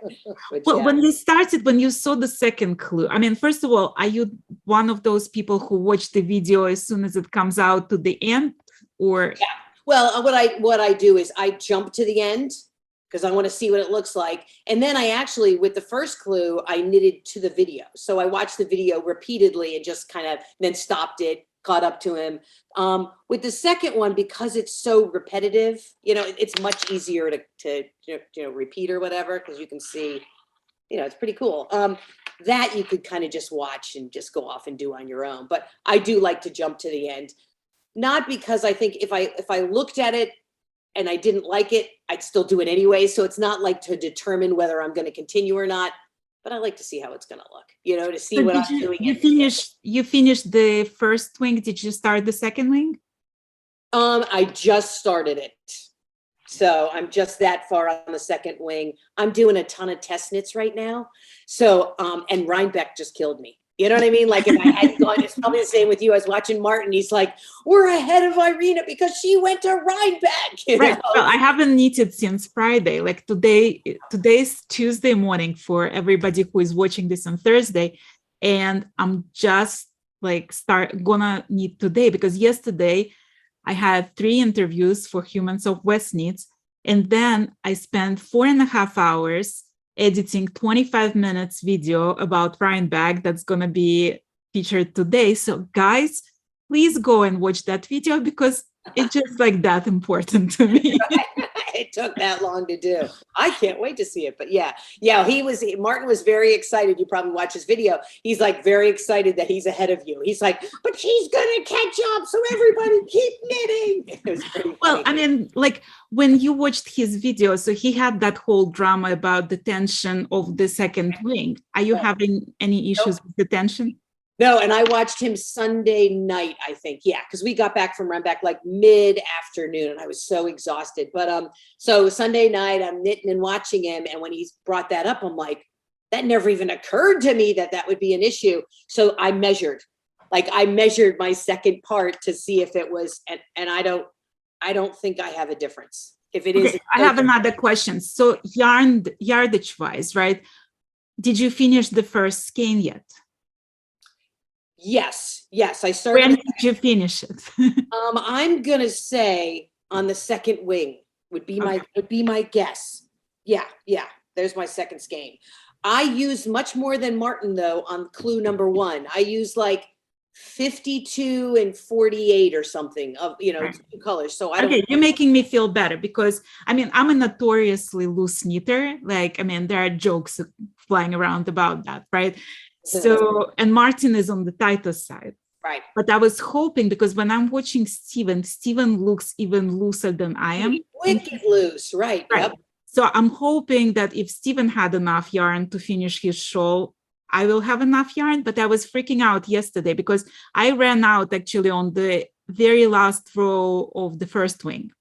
But Well, yeah. when you saw the second clue, I mean, first of all, are you one of those people who watch the video as soon as it comes out to the end, or? Yeah. Well, what I do is I jump to the end because I want to see what it looks like. And then I actually, with the first clue, I knitted to the video. So I watched the video repeatedly and just kind of then stopped it, caught up to him. With the second one, because it's so repetitive, it's much easier to repeat or whatever, because you can see, it's pretty cool. That you could kind of just watch and just go off and do on your own. But I do like to jump to the end. Not because I think if I looked at it and I didn't like it, I'd still do it anyway. So it's not like to determine whether I'm going to continue or not, but I like to see how it's going to look, to see So what did I'm doing. You finished the first wing. Did you start the second wing? I just started it. So I'm just that far on the second wing. I'm doing a ton of test knits right now. So, and Rhinebeck just killed me. You know what I mean? Like if I hadn't gone, it's probably the same with you. I was watching Martin. He's like, we're ahead of Irina because she went to Rhinebeck. Right. Well, I haven't knitted since Friday. Like today's Tuesday morning for everybody who is watching this on Thursday. And I'm just like gonna knit today because yesterday I had 3 interviews for Humans of Westknits. And then I spent 4.5 hours editing 25 minutes video about Rhinebeck that's going to be featured today. So guys, please go and watch that video because it's just like that important to me. It took that long to do. I can't wait to see it. But yeah, Martin was very excited. You probably watch his video. He's like very excited that he's ahead of you. He's like, but he's going to catch up. So everybody keep knitting. It was pretty Well, funny. I mean, like when you watched his video, so he had that whole drama about the tension of the second wing. Are you having any issues with the tension? No, and I watched him Sunday night, I think. Yeah, because we got back from Rhinebeck like mid-afternoon and I was so exhausted. But so Sunday night, I'm knitting and watching him. And when he brought that up, I'm like, that never even occurred to me that would be an issue. So I measured my second part to see if it was, and I don't think I have a difference. If it is, Okay, I have another question. So yardage wise, right? Did you finish the first skein yet? Yes, I started. When did you finish it? I'm gonna say on the second wing would be my guess. Yeah. There's my second skein. I use much more than Martin though on clue number 1. I use like 52 and 48 or something of 2 colors. So I don't. Okay, you're making me feel better because I mean I'm a notoriously loose knitter. Like I mean there are jokes flying around about that, right? So, and Martin is on the tighter side. Right. But I was hoping because when I'm watching Steven looks even looser than I am. Wicked loose, right. Yep. So I'm hoping that if Steven had enough yarn to finish his shawl, I will have enough yarn. But I was freaking out yesterday because I ran out actually on the very last row of the first wing.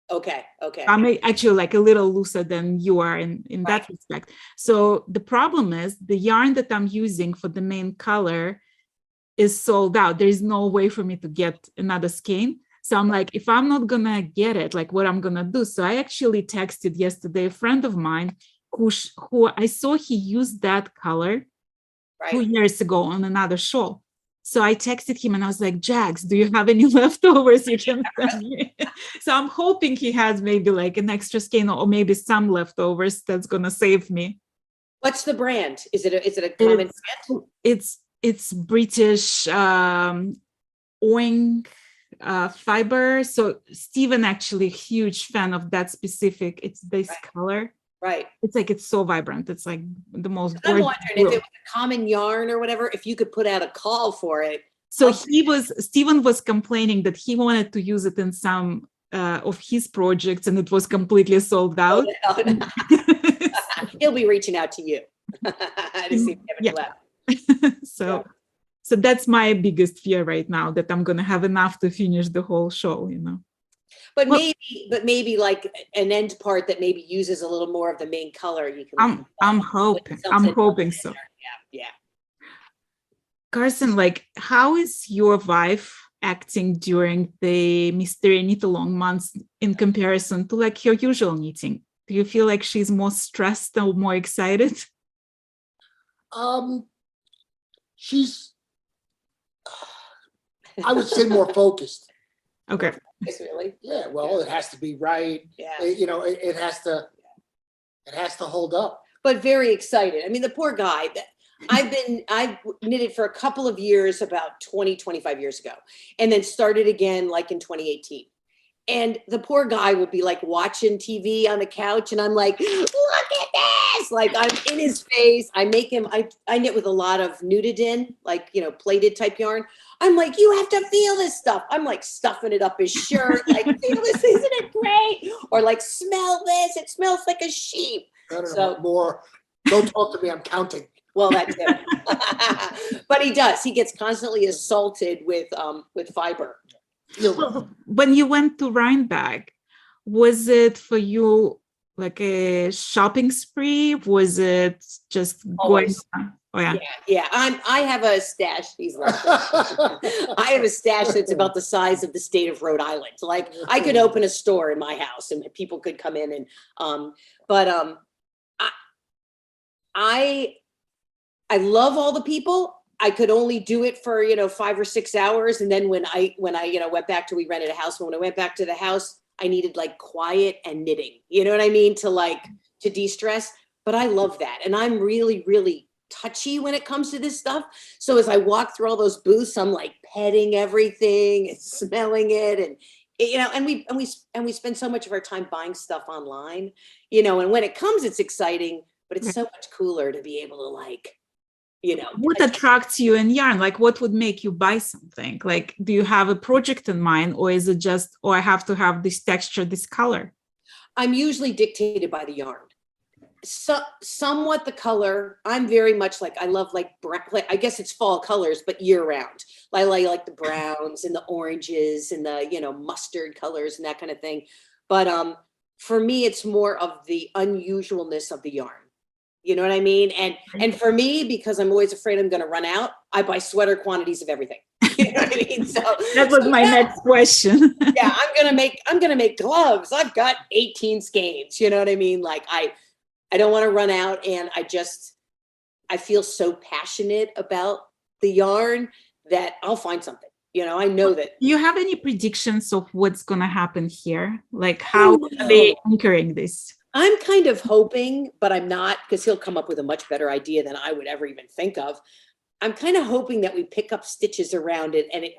Okay. I'm actually like a little looser than you are in that respect. So the problem is the yarn that I'm using for the main color is sold out. There is no way for me to get another skein. So I'm like, if I'm not gonna get it, like what I'm gonna do. So I actually texted yesterday a friend of mine who I saw he used that color 2 years ago on another shawl. So I texted him and I was like, Jax, do you have any leftovers you can send me? So I'm hoping he has maybe like an extra skein or maybe some leftovers that's going to save me. What's the brand? Is it a common brand? It's British Oing fiber. So Steven actually huge fan of that specific, it's this color. Right. It's like, it's so vibrant. It's like the most I'm gorgeous wondering if it was a common yarn or whatever, if you could put out a call for it. So Steven was complaining that he wanted to use it in some of his projects and it was completely sold out. Oh, no. He'll be reaching out to you to see if you have any left. So So that's my biggest fear right now, that I'm gonna have enough to finish the whole show, you know. But Well- maybe like an end part that maybe uses a little more of the main color. You can. I'm hoping so. Yeah. Carson, like, how is your wife acting during the mystery knit along months in comparison to like your usual knitting? Do you feel like she's more stressed or more excited? She's, I would say, more focused. Okay. Yes, really. Yeah, well, it has to be right. Yeah. You know, it has to hold up. But very excited. I mean, the poor guy. I've knitted for a couple of years, about 25 years ago, and then started again like in 2018. And the poor guy will be like watching TV on the couch, and I'm like, look at this! Like, I'm in his face. I make him, I knit with a lot of nudidin, like, you know, plaited type yarn. I'm like, you have to feel this stuff. I'm like stuffing it up his shirt, like, feel this, isn't it great? Or like, smell this, it smells like a sheep. I don't So- know, more. Don't talk to me, I'm counting. Well, that's it. But he does. He gets constantly assaulted with fiber. Well, when you went to Rhinebeck, was it for you like a shopping spree? Was it just Always. going? Oh yeah. Yeah. I have a stash. He's like, I have a stash that's about the size of the state of Rhode Island. Like, I could open a store in my house and people could come in and I love all the people. I could only do it for, 5 or 6 hours. And then when I went back to, we rented a house. When I went back to the house, I needed like quiet and knitting, you know what I mean? To de-stress. But I love that. And I'm really, really touchy when it comes to this stuff. So as I walk through all those booths, I'm like petting everything and smelling it. And, and we spend so much of our time buying stuff online, and when it comes, it's exciting, but it's so much cooler to be able to What attracts you in yarn? Like, what would make you buy something? Like, do you have a project in mind, or is it just, I have to have this texture, this color? I'm usually dictated by the yarn. So, somewhat the color. I'm very much like, I love brown, I guess it's fall colors, but year round. I like the browns and the oranges and the, mustard colors and that kind of thing. But for me, it's more of the unusualness of the yarn. You know what I mean? And for me, because I'm always afraid I'm going to run out, I buy sweater quantities of everything. You know what I mean? So that was my next question. Yeah, I'm gonna make gloves. I've got 18 skeins. You know what I mean? Like I don't want to run out, and I feel so passionate about the yarn that I'll find something. I know that. Do you have any predictions of what's going to happen here? Like, how are they anchoring this? I'm kind of hoping, but I'm not, because he'll come up with a much better idea than I would ever even think of. I'm kind of hoping that we pick up stitches around it and it,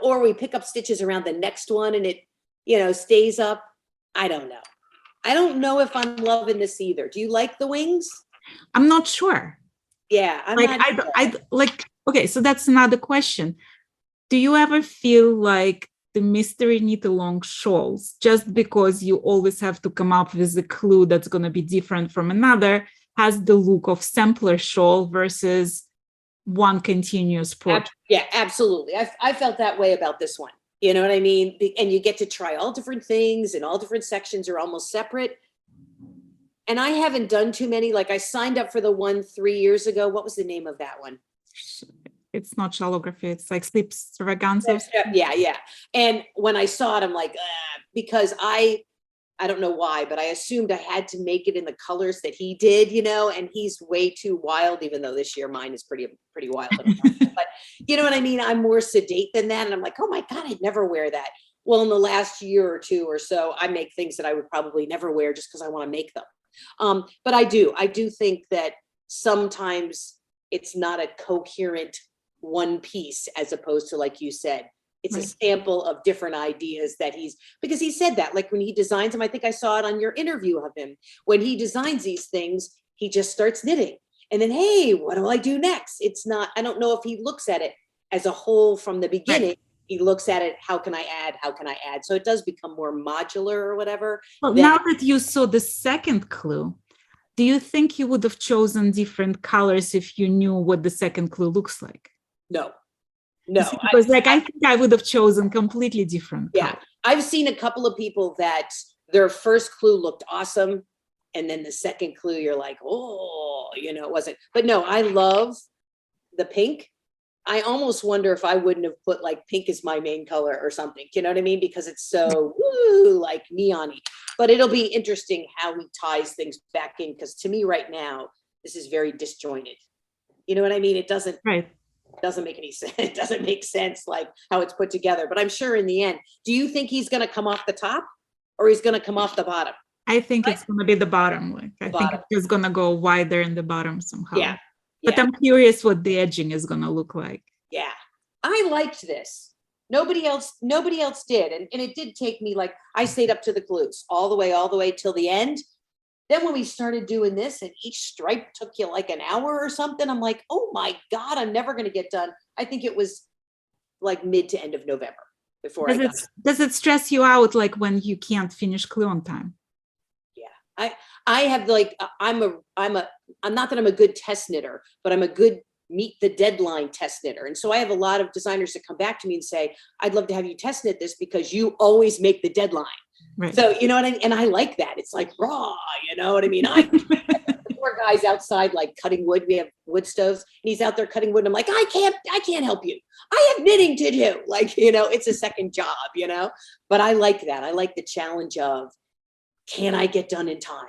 or we pick up stitches around the next one and it, stays up. I don't know. I don't know if I'm loving this either. Do you like the wings? I'm not sure. Yeah. Okay, so that's another question. Do you ever feel like the mystery knit along shawls, just because you always have to come up with a clue that's going to be different from another, has the look of sampler shawl versus one continuous project? Yeah, absolutely. I felt that way about this one. You know what I mean? And you get to try all different things, and all different sections are almost separate. And I haven't done too many. Like, I signed up for the one 3 years ago. What was the name of that one? It's not shawlography, it's like sleep extravaganza. Yeah. And when I saw it, I'm like, because I don't know why, but I assumed I had to make it in the colors that he did, and he's way too wild, even though this year mine is pretty wild. But you know what I mean? I'm more sedate than that. And I'm like, oh my God, I'd never wear that. Well, in the last year or two or so, I make things that I would probably never wear just because I want to make them. But I do think that sometimes it's not a coherent one piece, as opposed to, like you said, it's a sample of different ideas that because he said that, like when he designs them, I think I saw it on your interview of him, when he designs these things, he just starts knitting. And then, hey, what do I do next? It's not, I don't know if he looks at it as a whole from the beginning. He looks at it, how can I add? So it does become more modular or whatever. Well, now that you saw the second clue, do you think you would have chosen different colors if you knew what the second clue looks like? No, No, Because like I think I would have chosen completely different. Yeah, color. I've seen a couple of people that their first clue looked awesome. And then the second clue, you're like, oh, you know, it wasn't. But no, I love the pink. I almost wonder if I wouldn't have put like pink as my main color or something. You know what I mean? Because it's so woo, like neon-y. But it'll be interesting how he ties things back in. Because to me right now, this is very disjointed. You know what I mean? It doesn't make any sense. It doesn't make sense like how it's put together. But I'm sure in the end, do you think he's going to come off the top or he's going to come off the bottom? I think it's going to be the bottom. Like I think Bottom. it's just going to go wider in the bottom somehow. Yeah. But Yeah. I'm curious what the edging is going to look like. Yeah. I liked this. Nobody else did. And it did take me like, I stayed up to the glutes all the way till the end. Then when we started doing this and each stripe took you like an hour or something, I'm like, oh my God, I'm never going to get done. I think it was like mid to end of November before Does it stress you out like when you can't finish clue on time? Yeah. I have like, I'm not that I'm a good test knitter, but I'm a good meet the deadline test knitter. And so I have a lot of designers that come back to me and say, I'd love to have you test knit this because you always make the deadline. Right. So, you know what I mean? And I like that. It's like raw, you know what I mean? Poor guy's outside, like cutting wood. We have wood stoves and he's out there cutting wood. And I'm like, I can't help you. I have knitting to do. Like, you know, it's a second job, you know, but I like that. I like the challenge of, can I get done in time?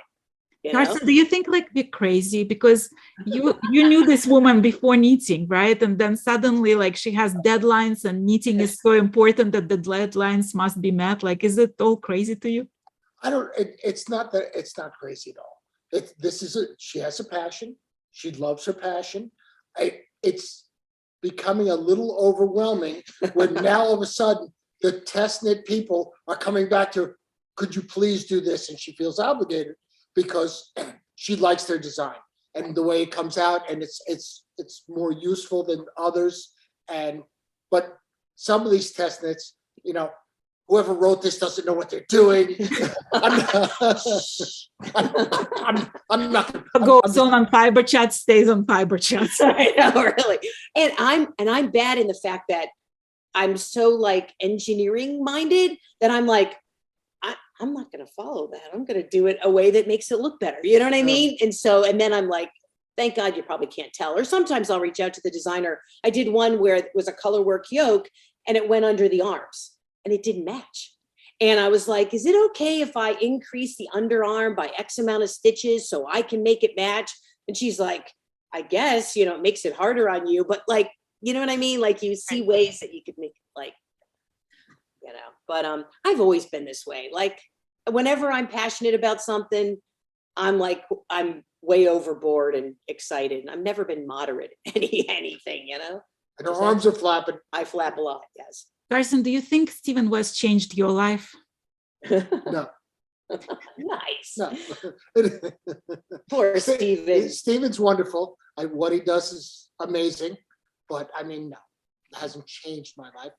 You know? Carson, do you think like we're crazy because you knew this woman before knitting, right? And then suddenly like she has deadlines and knitting is so important that the deadlines must be met. Like, is it all crazy to you? It's not crazy at all. She has a passion. She loves her passion. It's becoming a little overwhelming when now all of a sudden the test knit people are coming back to her, could you please do this? And she feels obligated because she likes their design and the way it comes out, and it's more useful than others. But some of these test knits, you know, whoever wrote this doesn't know what they're doing. I'm not. Goes on Fiberchats, stays on Fiberchats. I know, really. And I'm bad in the fact that I'm so like engineering minded that I'm like, I'm not going to follow that. I'm going to do it a way that makes it look better. You know what I mean? And then I'm like, thank God you probably can't tell. Or sometimes I'll reach out to the designer. I did one where it was a color work yoke and it went under the arms and it didn't match. And I was like, is it okay if I increase the underarm by X amount of stitches so I can make it match? And she's like, I guess, you know, it makes it harder on you, but like, you know what I mean? Like you see ways that you could make it like, you know, but I've always been this way. Like whenever I'm passionate about something, I'm way overboard and excited. And I've never been moderate in anything, you know. And her arms are flapping. I flap a lot, yes. Carson, do you think Stephen West changed your life? No. Nice. No. Poor Stephen. Stephen's wonderful. What he does is amazing. But I mean, no, it hasn't changed my life.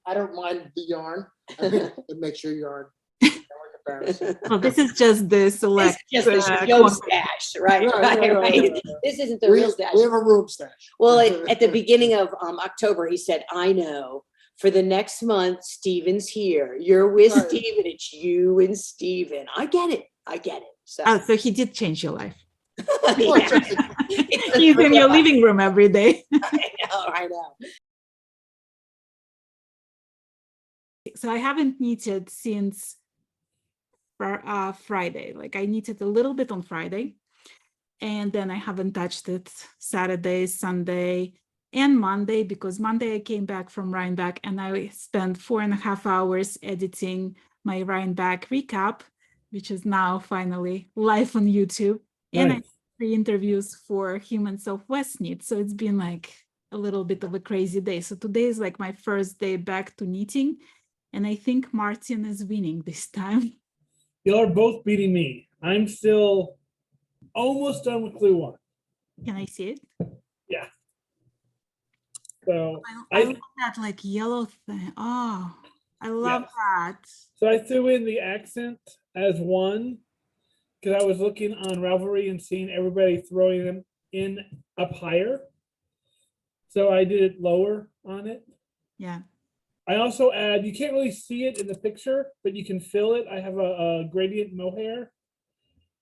I don't mind the yarn. I mean, it makes your yarn more embarrassing. Well, this is just the select. It's just the show stash, right? Right. This isn't the real stash. We have a room stash. Well, at the beginning of October, he said, I know for the next month, Stephen's here. You're with Stephen. It's you and Stephen. I get it. So he did change your life. Yeah. He's in your living room every day. I know. So I haven't knitted since Friday. Like I knitted a little bit on Friday, and then I haven't touched it Saturday, Sunday, and Monday, because Monday I came back from Rhinebeck and I spent 4.5 hours editing my Rhinebeck recap, which is now finally live on YouTube. Nice. And I did 3 interviews for Humans of Westknits. So it's been like a little bit of a crazy day. So today is like my first day back to knitting. And I think Martin is winning this time. Y'all are both beating me. I'm still almost done with clue 1. Can I see it? Yeah. So I love that like yellow thing. Oh, I love that. So I threw in the accent as 1 because I was looking on Ravelry and seeing everybody throwing them in up higher. So I did it lower on it. Yeah. I also add, you can't really see it in the picture, but you can feel it. I have a gradient mohair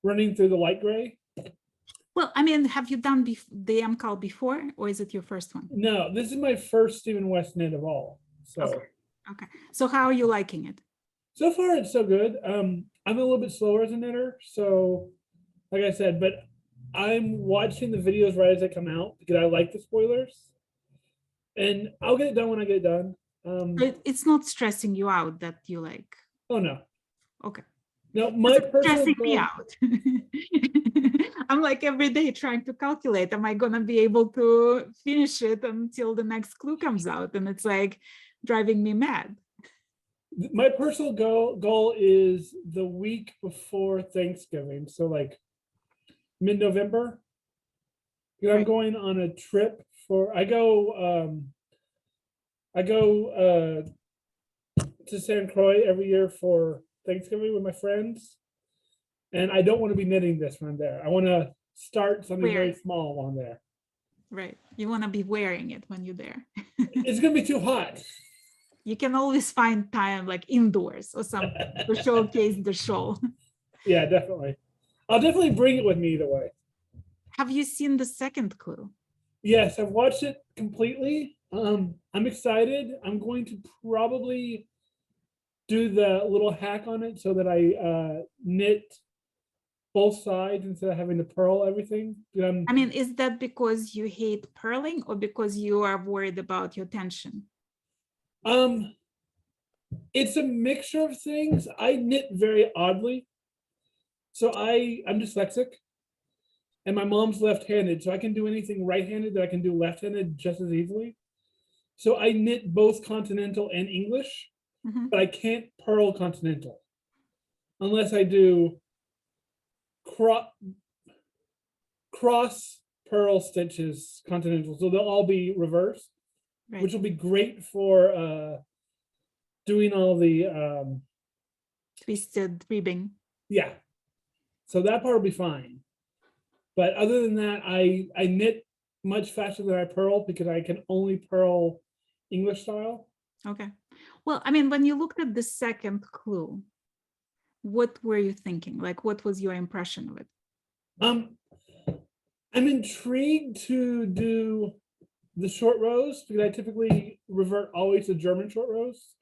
running through the light gray. Well, I mean, have you done the MKAL before, or is it your first one? No, this is my first Stephen West knit of all. So, Okay. Okay. So how are you liking it? so far it's so good. I'm a little bit slower as a knitter, so like I said, but I'm watching the videos right as they come out because I like the spoilers, and I'll get it done when I get it done. It's not stressing you out that you like. Oh no, Okay. no, my It's personal stressing me goal. out. I'm like every day trying to calculate, am I gonna be able to finish it until the next clue comes out? And it's like driving me mad. My personal goal is the week before Thanksgiving, so like mid-November. I'm Right. going on a trip for I go to San Croix every year for Thanksgiving with my friends, and I don't want to be knitting this when I'm there. I want to start something very Weird. small while I'm there. Right. You want to be wearing it when you're there. It's gonna be too hot. You can always find time like indoors or something to showcase the shawl. Yeah, definitely. I'll definitely bring it with me either way. Have you seen the second clue? Yes, I've watched it completely. I'm excited. I'm going to probably do the little hack on it so that I knit both sides instead of having to purl everything. I mean, is that because you hate purling or because you are worried about your tension? It's a mixture of things. I knit very oddly. So I'm dyslexic and my mom's left-handed, so I can do anything right-handed that I can do left-handed just as easily. So I knit both continental and English, Mhm. but I can't purl continental unless I do cross purl stitches continental. So they'll all be reversed, Right. which will be great for doing all the Twisted ribbing. yeah. So that part will be fine. But other than that, I knit much faster than I purl because I can only purl English style. Okay. Well, I mean, when you looked at the second clue, what were you thinking? Like, what was your impression of it? I'm intrigued to do the short rows because I typically revert always to German short rows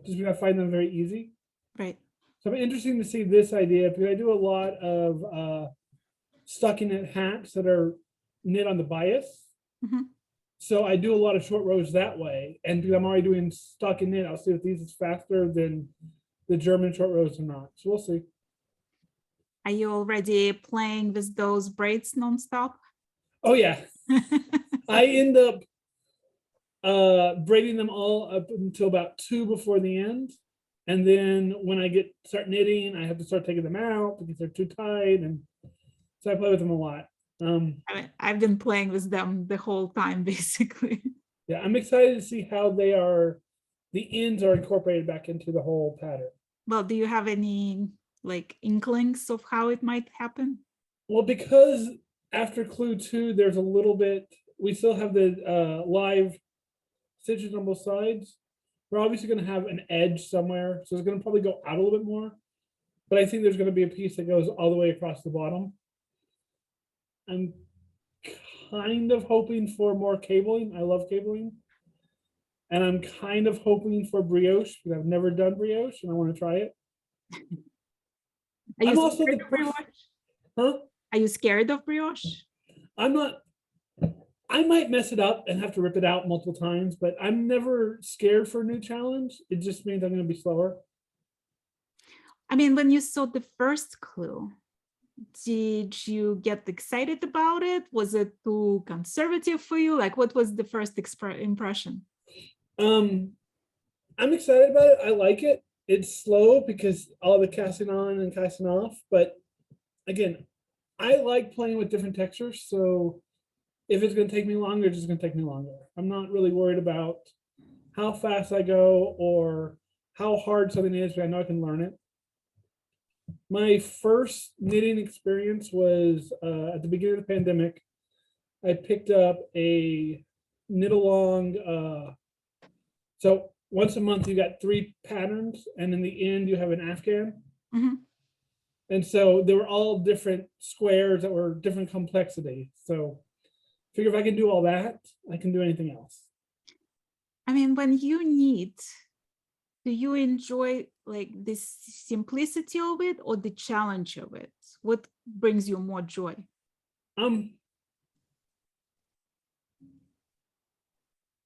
just because I find them very easy. Right. So I'm interested to see this idea because I do a lot of stockinette hats that are knit on the bias. Mhm. So I do a lot of short rows that way. And because I'm already doing stockinette, I'll see if these is faster than the German short rows or not. So we'll see. Are you already playing with those braids nonstop? Oh yeah. I end up braiding them all up until about 2 before the end. And then when I start knitting, I have to start taking them out because they're too tight. And so I play with them a lot. I mean, I've been playing with them the whole time, basically. Yeah, I'm excited to see how the ends are incorporated back into the whole pattern. Well, do you have any like inklings of how it might happen? Well, because after clue 2, there's a little bit, we still have the live stitches on both sides. We're obviously going to have an edge somewhere, so it's going to probably go out a little bit more. But I think there's going to be a piece that goes all the way across the bottom. I'm kind of hoping for more cabling. I love cabling. And I'm kind of hoping for brioche because I've never done brioche and I want to try it. Are you I'm also scared the of brioche? Huh? Are you scared of brioche? I'm not. I might mess it up and have to rip it out multiple times, but I'm never scared for a new challenge. It just means I'm going to be slower. I mean, when you saw the first clue, did you get excited about it? Was it too conservative for you? Like, what was the first impression? I'm excited about it. I like it. It's slow because all the casting on and casting off, but again, I like playing with different textures. So if it's going to take me longer, it's just going to take me longer. I'm not really worried about how fast I go or how hard something is, but I know I can learn it. My first knitting experience was at the beginning of the pandemic. I picked up a knit along So once a month, you got 3 patterns, and in the end, you have an Afghan. Mhm. And so they were all different squares that were different complexity. So figure if I can do all that, I can do anything else. I mean, when you knit, do you enjoy like the simplicity of it or the challenge of it? What brings you more joy? I'm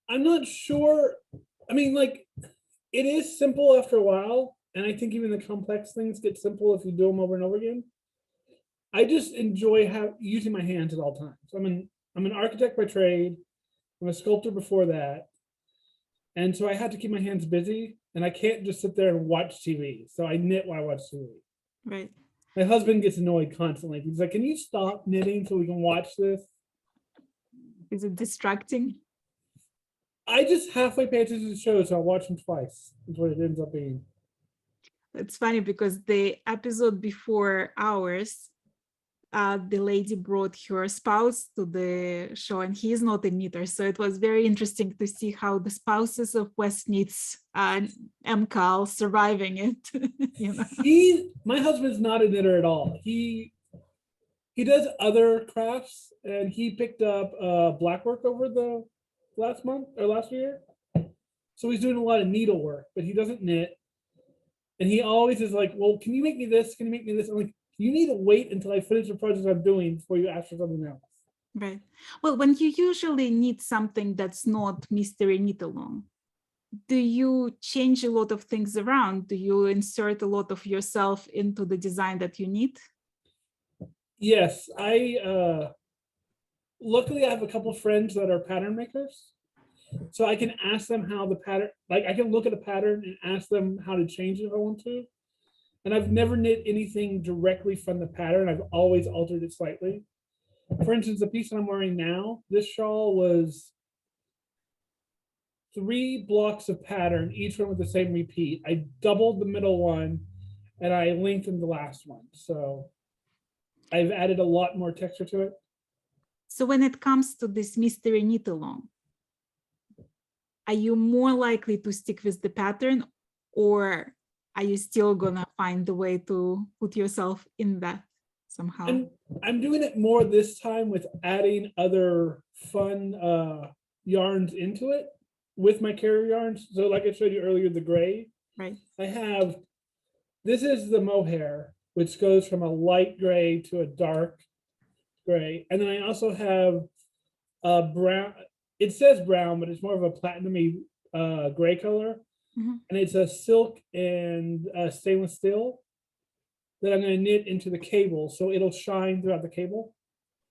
not sure. I mean, like, it is simple after a while, and I think even the complex things get simple if you do them over and over again. I just enjoy using my hands at all times. I'm an architect by trade. I'm a sculptor before that, and so I had to keep my hands busy, and I can't just sit there and watch TV. So I knit while I watch TV. Right. My husband gets annoyed constantly. He's like, "Can you stop knitting so we can watch this?" Is it distracting? I just halfway pay attention to the show, so I'll watch them twice. Is what it ends up being. It's funny because the episode before ours, the lady brought her spouse to the show, and he is not a knitter. So it was very interesting to see how the spouses of Westknits MKAL surviving it. You know? My husband's not a knitter at all. He does other crafts, and he picked up black work over the last month or last year. So he's doing a lot of needlework, but he doesn't knit. And he always is like, "Well, can you make me this? Can you make me this?" I'm like, "You need to wait until I finish the project I'm doing before you ask for something else." Right. Well, when you usually knit something that's not mystery knit along, do you change a lot of things around? Do you insert a lot of yourself into the design that you knit? Yes, luckily I have a couple friends that are pattern makers. So I can ask them how the pattern, like I can look at a pattern and ask them how to change it if I want to. And I've never knit anything directly from the pattern. I've always altered it slightly. For instance, the piece that I'm wearing now, this shawl was 3 blocks of pattern, each one with the same repeat. I doubled the middle one and I lengthened the last one. So I've added a lot more texture to it. So when it comes to this mystery knit along, are you more likely to stick with the pattern, or are you still gonna find the way to put yourself in that somehow? I'm doing it more this time with adding other fun yarns into it with my carrier yarns. So like I showed you earlier, the gray. Right. This is the mohair, which goes from a light gray to a dark gray. And then I also have a brown, it says brown, but it's more of a platinumy gray color. Mhm. And it's a silk and stainless steel that I'm going to knit into the cable so it'll shine throughout the cable.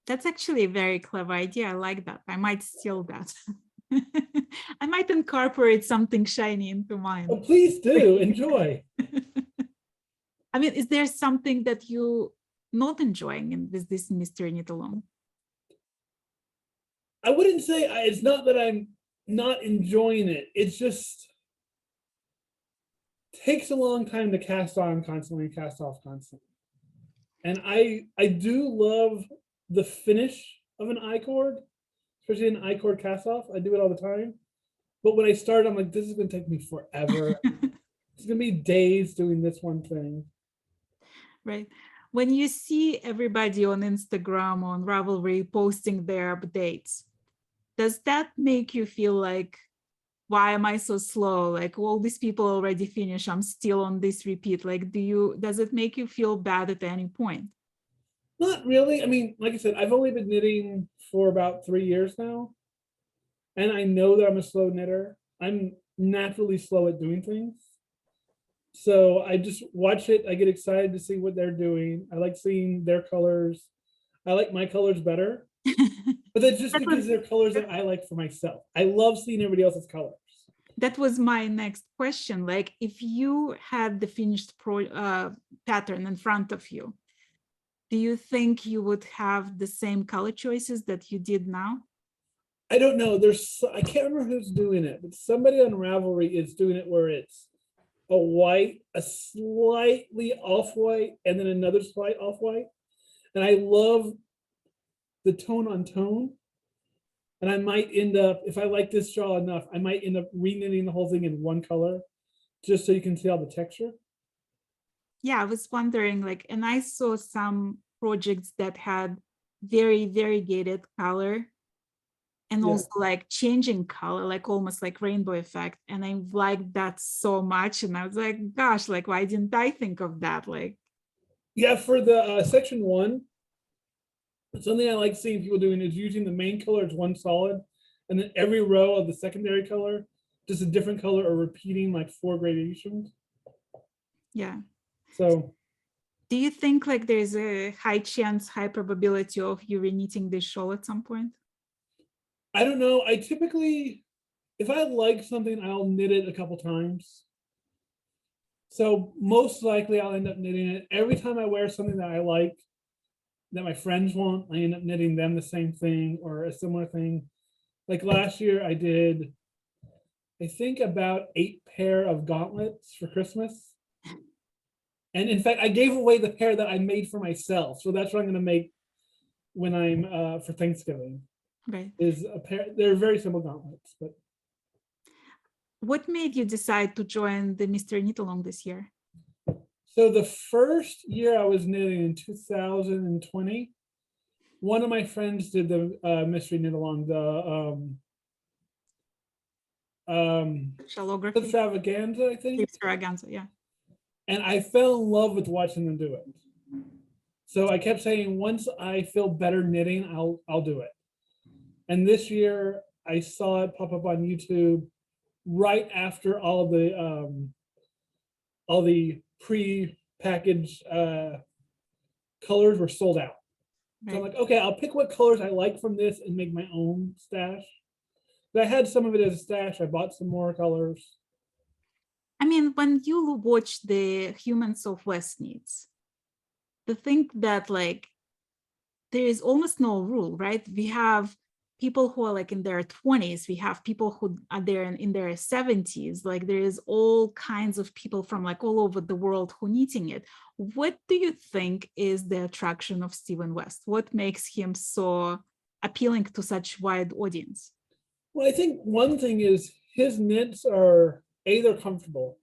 That's actually a very clever idea. I like that. I might steal that. I might incorporate something shiny into mine. Oh, please do. Enjoy. I mean, is there something that you not enjoying in with this mystery knit along? I wouldn't say it's not that I'm not enjoying it. It's just takes a long time to cast on constantly and cast off constantly. And I do love the finish of an I-cord, especially an I-cord cast off. I do it all the time. But when I start, I'm like, this is going to take me forever. It's going to be days doing this one thing. Right. When you see everybody on Instagram, on Ravelry posting their updates, does that make you feel like, why am I so slow? Like all these people already finished, I'm still on this repeat. Like, does it make you feel bad at any point? Not really. I mean, like I said, I've only been knitting for about 3 years now. And I know that I'm a slow knitter. I'm naturally slow at doing things. So I just watch it. I get excited to see what they're doing. I like seeing their colors. I like my colors better. But that's just because they're colors that I like for myself. I love seeing everybody else's colors. That was my next question. Like, if you had the finished pattern in front of you, do you think you would have the same color choices that you did now? I don't know. I can't remember who's doing it, but somebody on Ravelry is doing it where it's a white, a slightly off-white, and then another slight off-white. And I love the tone on tone. And I might end up, if I like this shawl enough, I might end up re-knitting the whole thing in one color, just so you can see all the texture. Yeah, I was wondering, like, and I saw some projects that had very variegated color and Yeah. also like changing color, like almost like rainbow effect. And I liked that so much. And I was like, gosh, like, why didn't I think of that? Like, Yeah, for the section 1, something I like seeing people doing is using the main color as one solid, and then every row of the secondary color, just a different color, or repeating like 4 gradations. yeah. So Do you think like there's a high chance, high probability of you reknitting this shawl at some point? I don't know. I typically, if I like something, I'll knit it a couple times. So most likely I'll end up knitting it. Every time I wear something that I like, that my friends want, I end up knitting them the same thing or a similar thing. Like last year I did, I think about 8 pair of gauntlets for Christmas. And in fact, I gave away the pair that I made for myself. So that's what I'm going to make when I'm for Thanksgiving. Right. Is a pair. They're very simple gauntlets. But what made you decide to join the Mr. Knit Along this year? so the first year I was knitting in 2020, one of my friends did the mystery knit along, the Shawlography? extravaganza, I think. Extravaganza, yeah. And I fell in love with watching them do it. So I kept saying, once I feel better knitting, I'll do it. And this year I saw it pop up on YouTube right after all the pre-packaged colors were sold out. So I'm Right. like, okay, I'll pick what colors I like from this and make my own stash. But I had some of it as a stash. I bought some more colors. I mean, when you watch the Humans of Westknits, the thing that like there is almost no rule, right? We have people who are like in their 20s, we have people who are there in their 70s, like there is all kinds of people from like all over the world who knitting it. What do you think is the attraction of Stephen West? What makes him so appealing to such wide audience? Well, I think one thing is his knits are, they're comfortable.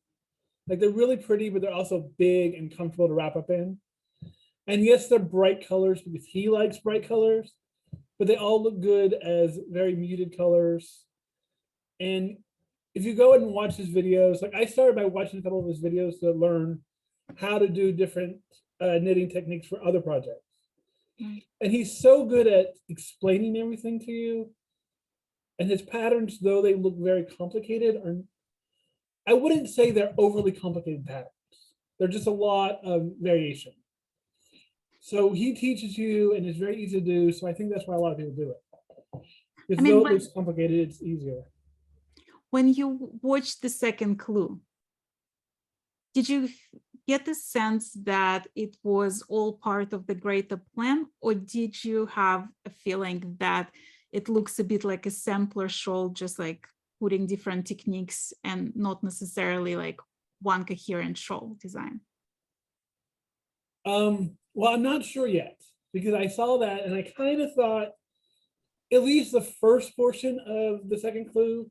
Like they're really pretty, but they're also big and comfortable to wrap up in. And yes, they're bright colors because he likes bright colors, but they all look good as very muted colors. And if you go and watch his videos, like I started by watching a couple of his videos to learn how to do different knitting techniques for other projects. Right. And he's so good at explaining everything to you. And his patterns, though they look very complicated, are, I wouldn't say they're overly complicated patterns. They're just a lot of variation. So he teaches you, and it's very easy to do. So I think that's why a lot of people do it. If though it looks complicated, it's easier. When you watched the second clue, did you get the sense that it was all part of the greater plan, or did you have a feeling that it looks a bit like a sampler shawl, just like putting different techniques and not necessarily like one coherent shawl design? Well, I'm not sure yet, because I saw that and I kind of thought, at least the first portion of the second clue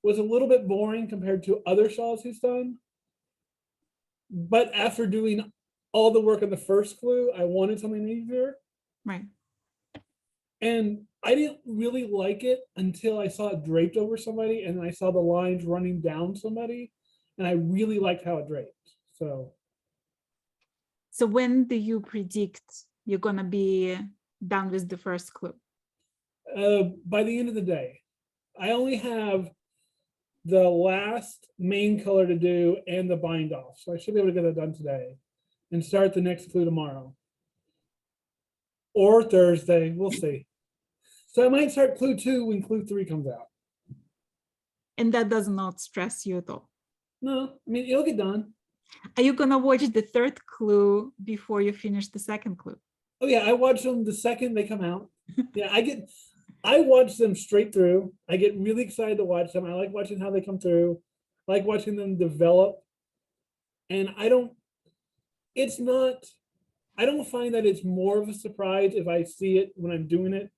was a little bit boring compared to other shawls he's done. But after doing all the work on the first clue, I wanted something easier. Right. And I didn't really like it until I saw it draped over somebody and I saw the lines running down somebody. And I really liked how it draped. So when do you predict you're going to be done with the first clue? By the end of the day. I only have the last main color to do and the bind off. So I should be able to get that done today and start the next clue tomorrow. Or Thursday, we'll see. So I might start clue 2 when clue 3 comes out. And that does not stress you at all? No, I mean, it'll get done. Are you going to watch the third clue before you finish the second clue? Oh yeah, I watch them the second they come out. Yeah, I watch them straight through. I get really excited to watch them. I like watching how they come through. I like watching them develop. And I don't find that it's more of a surprise if I see it when I'm doing it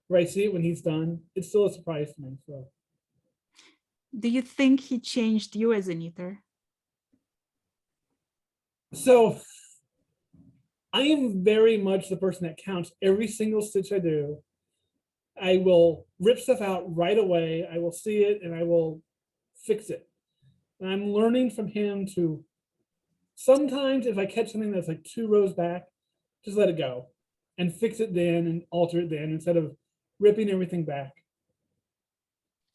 where I see it when he's done, it's still a surprise to me. Do you think he changed you as a knitter? So I am very much the person that counts every single stitch I do. I will rip stuff out right away. I will see it and I will fix it. And I'm learning from him to sometimes, if I catch something that's like 2 rows back, just let it go and fix it then and alter it then instead of ripping everything back.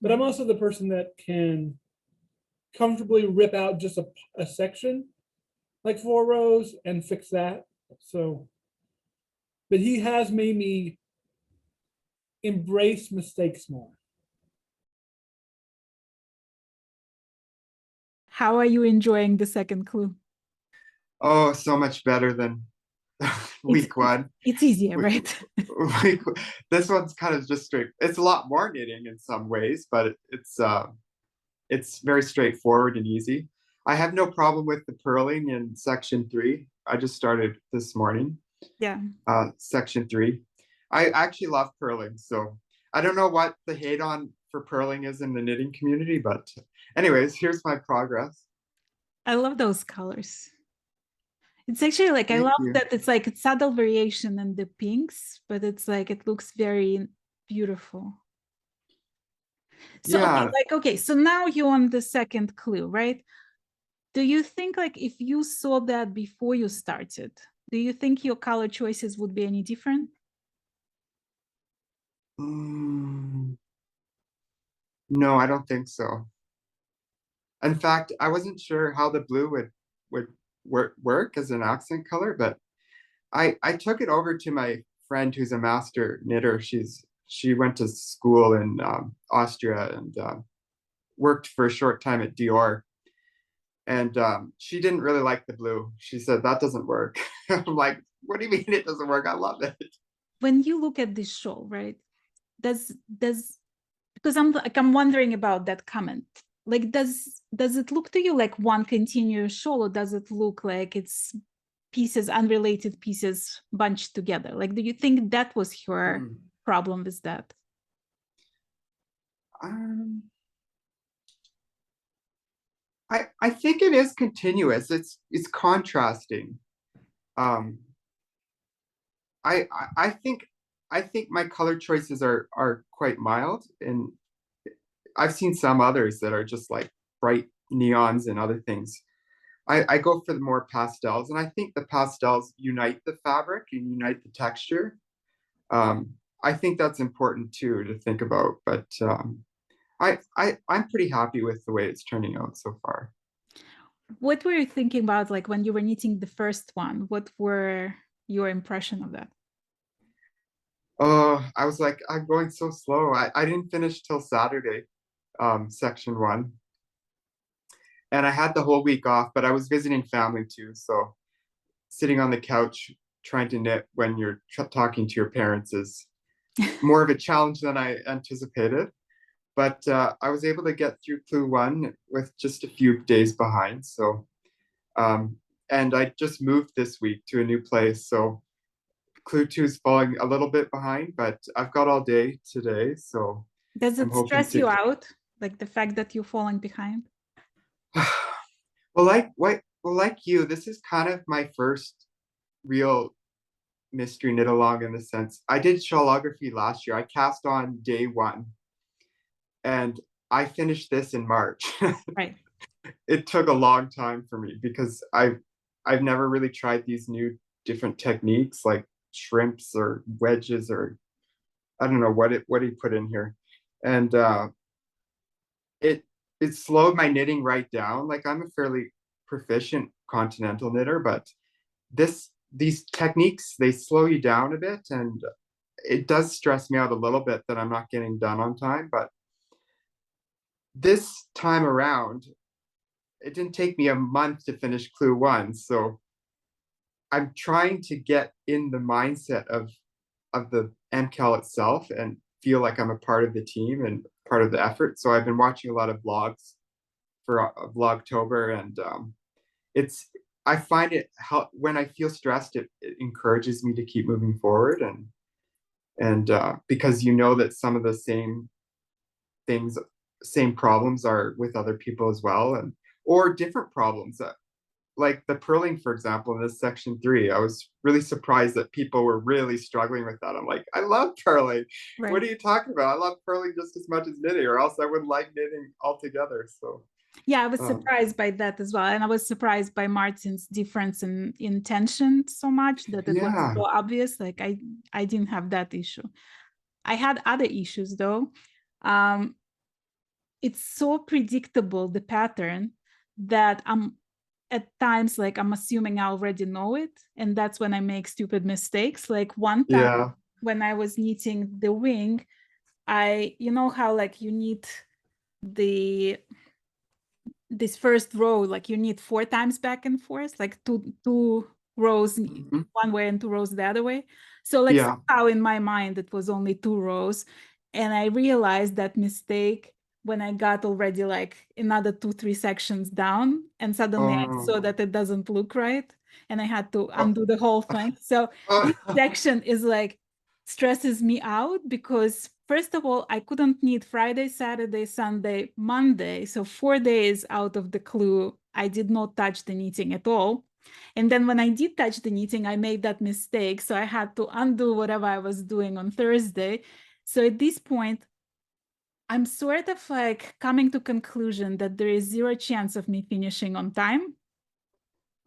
But I'm also the person that can comfortably rip out just a section, like 4 rows, and fix that. So, but he has made me embrace mistakes more. How are you enjoying the second clue? Oh, so much better than week one. It's easier, Week- right? This one's kind of just straight. It's a lot more knitting in some ways, but it's very straightforward and easy. I have no problem with the purling in section 3. I just started this morning. Yeah. Section 3. I actually love purling, so I don't know what the hate on for purling is in the knitting community, but anyways, here's my progress. I love those colors. It's actually like, I Thank love you. that it's like a subtle variation in the pinks, but it's like, it looks very beautiful. So, Yeah. okay, so now you're on the second clue, right? Do you think like if you saw that before you started, do you think your color choices would be any different? No, I don't think so. In fact, I wasn't sure how the blue would work as an accent color, but I took it over to my friend who's a master knitter. She went to school in Austria and worked for a short time at Dior. And she didn't really like the blue. She said, that doesn't work. I'm like, what do you mean it doesn't work? I love it. When you look at this shawl, right? Does because I'm wondering about that comment. Like, does it look to you like one continuous shawl, or does it look like it's pieces, unrelated pieces bunched together? Like, do you think that was her problem with that? I think it is continuous. It's contrasting. I think my color choices are quite mild, and I've seen some others that are just like bright neons and other things. I go for the more pastels, and I think the pastels unite the fabric and unite the texture. I think that's important too to think about, but I'm pretty happy with the way it's turning out so far. What were you thinking about, like when you were knitting the first one? What were your impression of that? Oh, I was like, I'm going so slow. I didn't finish till Saturday, section 1. And I had the whole week off, but I was visiting family too. So sitting on the couch trying to knit when you're talking to your parents is more of a challenge than I anticipated. But I was able to get through clue 1 with just a few days behind. So, and I just moved this week to a new place. So clue 2 is falling a little bit behind, but I've got all day today. So does it stress you out, like the fact that you're falling behind? Well, like you, this is kind of my first real mystery knit along, in the sense I did shawlography last year. I cast on day 1, and I finished this in March. Right. It took a long time for me because I've never really tried these new different techniques like shrimps or wedges, or I don't know what he put in here, and it slowed my knitting right down. Like, I'm a fairly proficient continental knitter, but these techniques, they slow you down a bit, and it does stress me out a little bit that I'm not getting done on time. But this time around, it didn't take me a month to finish clue 1. So I'm trying to get in the mindset of the MKAL itself and feel like I'm a part of the team and part of the effort. So I've been watching a lot of vlogs for Vlogtober, and I find it when I feel stressed, it encourages me to keep moving forward. And And because you know that some of the same things, same problems are with other people as well, and or different problems. Like the purling, for example, in this section 3, I was really surprised that people were really struggling with that. I'm like, I love purling. Right. What are you talking about? I love purling just as much as knitting, or else I wouldn't like knitting altogether. So Yeah, I was surprised by that as well. And I was surprised by Martin's difference in intention so much that it was yeah, so obvious. Like I didn't have that issue. I had other issues though. It's so predictable, the pattern, that I'm at times like I'm assuming I already know it. And that's when I make stupid mistakes. Like one time yeah, when I was knitting the wing, you know how like you knit this first row, like you knit 4 times back and forth, like two rows mhm, one way and 2 rows the other way. So like yeah. somehow in my mind it was only 2 rows, and I realized that mistake when I got already like another 2-3 sections down, and suddenly I saw Oh, that it doesn't look right, and I had to oh, undo the whole thing. So this section is like stresses me out because first of all, I couldn't knit Friday, Saturday, Sunday, Monday. So 4 days out of the clue, I did not touch the knitting at all. And then when I did touch the knitting, I made that mistake. So I had to undo whatever I was doing on Thursday. So at this point, I'm sort of like coming to conclusion that there is 0 chance of me finishing on time.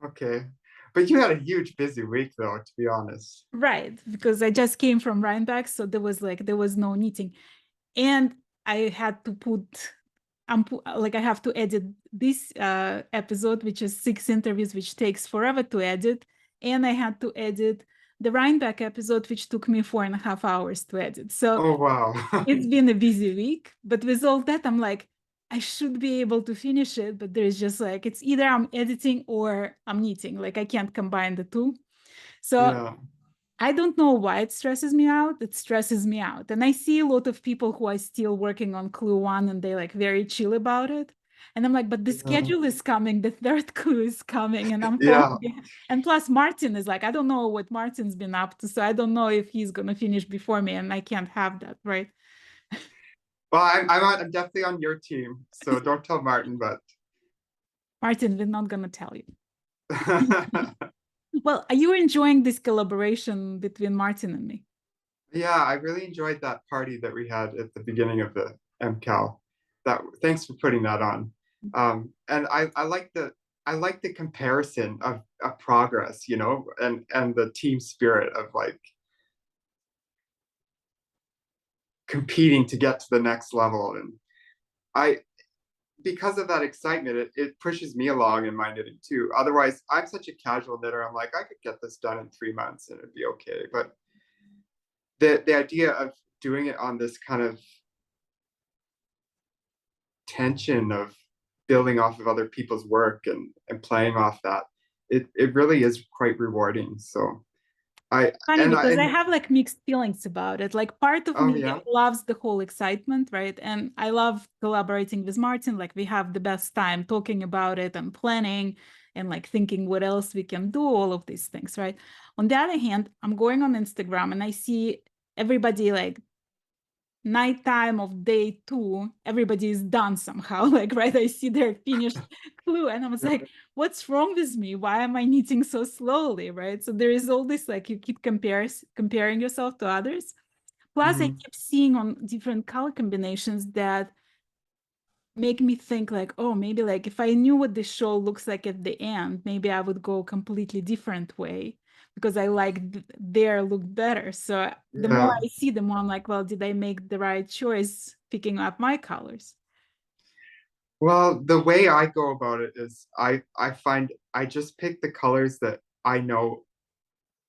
okay. But you had a huge busy week though, to be honest. Right, because I just came from Rhinebeck, so there was no knitting. And I had to put like I have to edit this episode, which is 6 interviews, which takes forever to edit. And I had to edit the Rhinebeck episode, which took me 4.5 hours to edit. So Oh, wow. it's been a busy week. But with all that, I'm like, I should be able to finish it. But there's just like, it's either I'm editing or I'm knitting. Like I can't combine the two. So Yeah. I don't know why it stresses me out. It stresses me out. And I see a lot of people who are still working on clue 1 and they're like very chill about it. And I'm like, but the schedule is coming, the 3rd clue is coming, and I'm Yeah. falling behind. And plus Martin is like, I don't know what Martin's been up to. So I don't know if he's gonna finish before me, and I can't have that, right? Well, I'm definitely on your team, so don't tell Martin, but Martin, we're not gonna tell you. Well, are you enjoying this collaboration between Martin and me? yeah, I really enjoyed that party that we had at the beginning of the MKAL. Thanks for putting that on. And I like the comparison of progress, you know, and the team spirit of like competing to get to the next level. And because of that excitement, it pushes me along in my knitting too. Otherwise, I'm such a casual knitter. I'm like, I could get this done in 3 months and it'd be okay. But the idea of doing it on this kind of tension of building off of other people's work and playing off that, it really is quite rewarding. So Funny because I have like mixed feelings about it. Like part of oh me yeah, loves the whole excitement, right? And I love collaborating with Martin. Like we have the best time talking about it and planning and like thinking what else we can do, all of these things, right? On the other hand, I'm going on Instagram and I see everybody like nighttime of day 2, everybody is done somehow, like, right? I see their finished clue and I was like, what's wrong with me? Why am I knitting so slowly, right? So there is all this, like, you keep comparing yourself to others. Plus, I keep seeing on different color combinations that make me think like, oh, maybe like if I knew what the shawl looks like at the end, maybe I would go a completely different way because I like their look better. So the more I see, the more I'm like, well, did I make the right choice picking up my colors? Well, the way I go about it is I find I just pick the colors that I know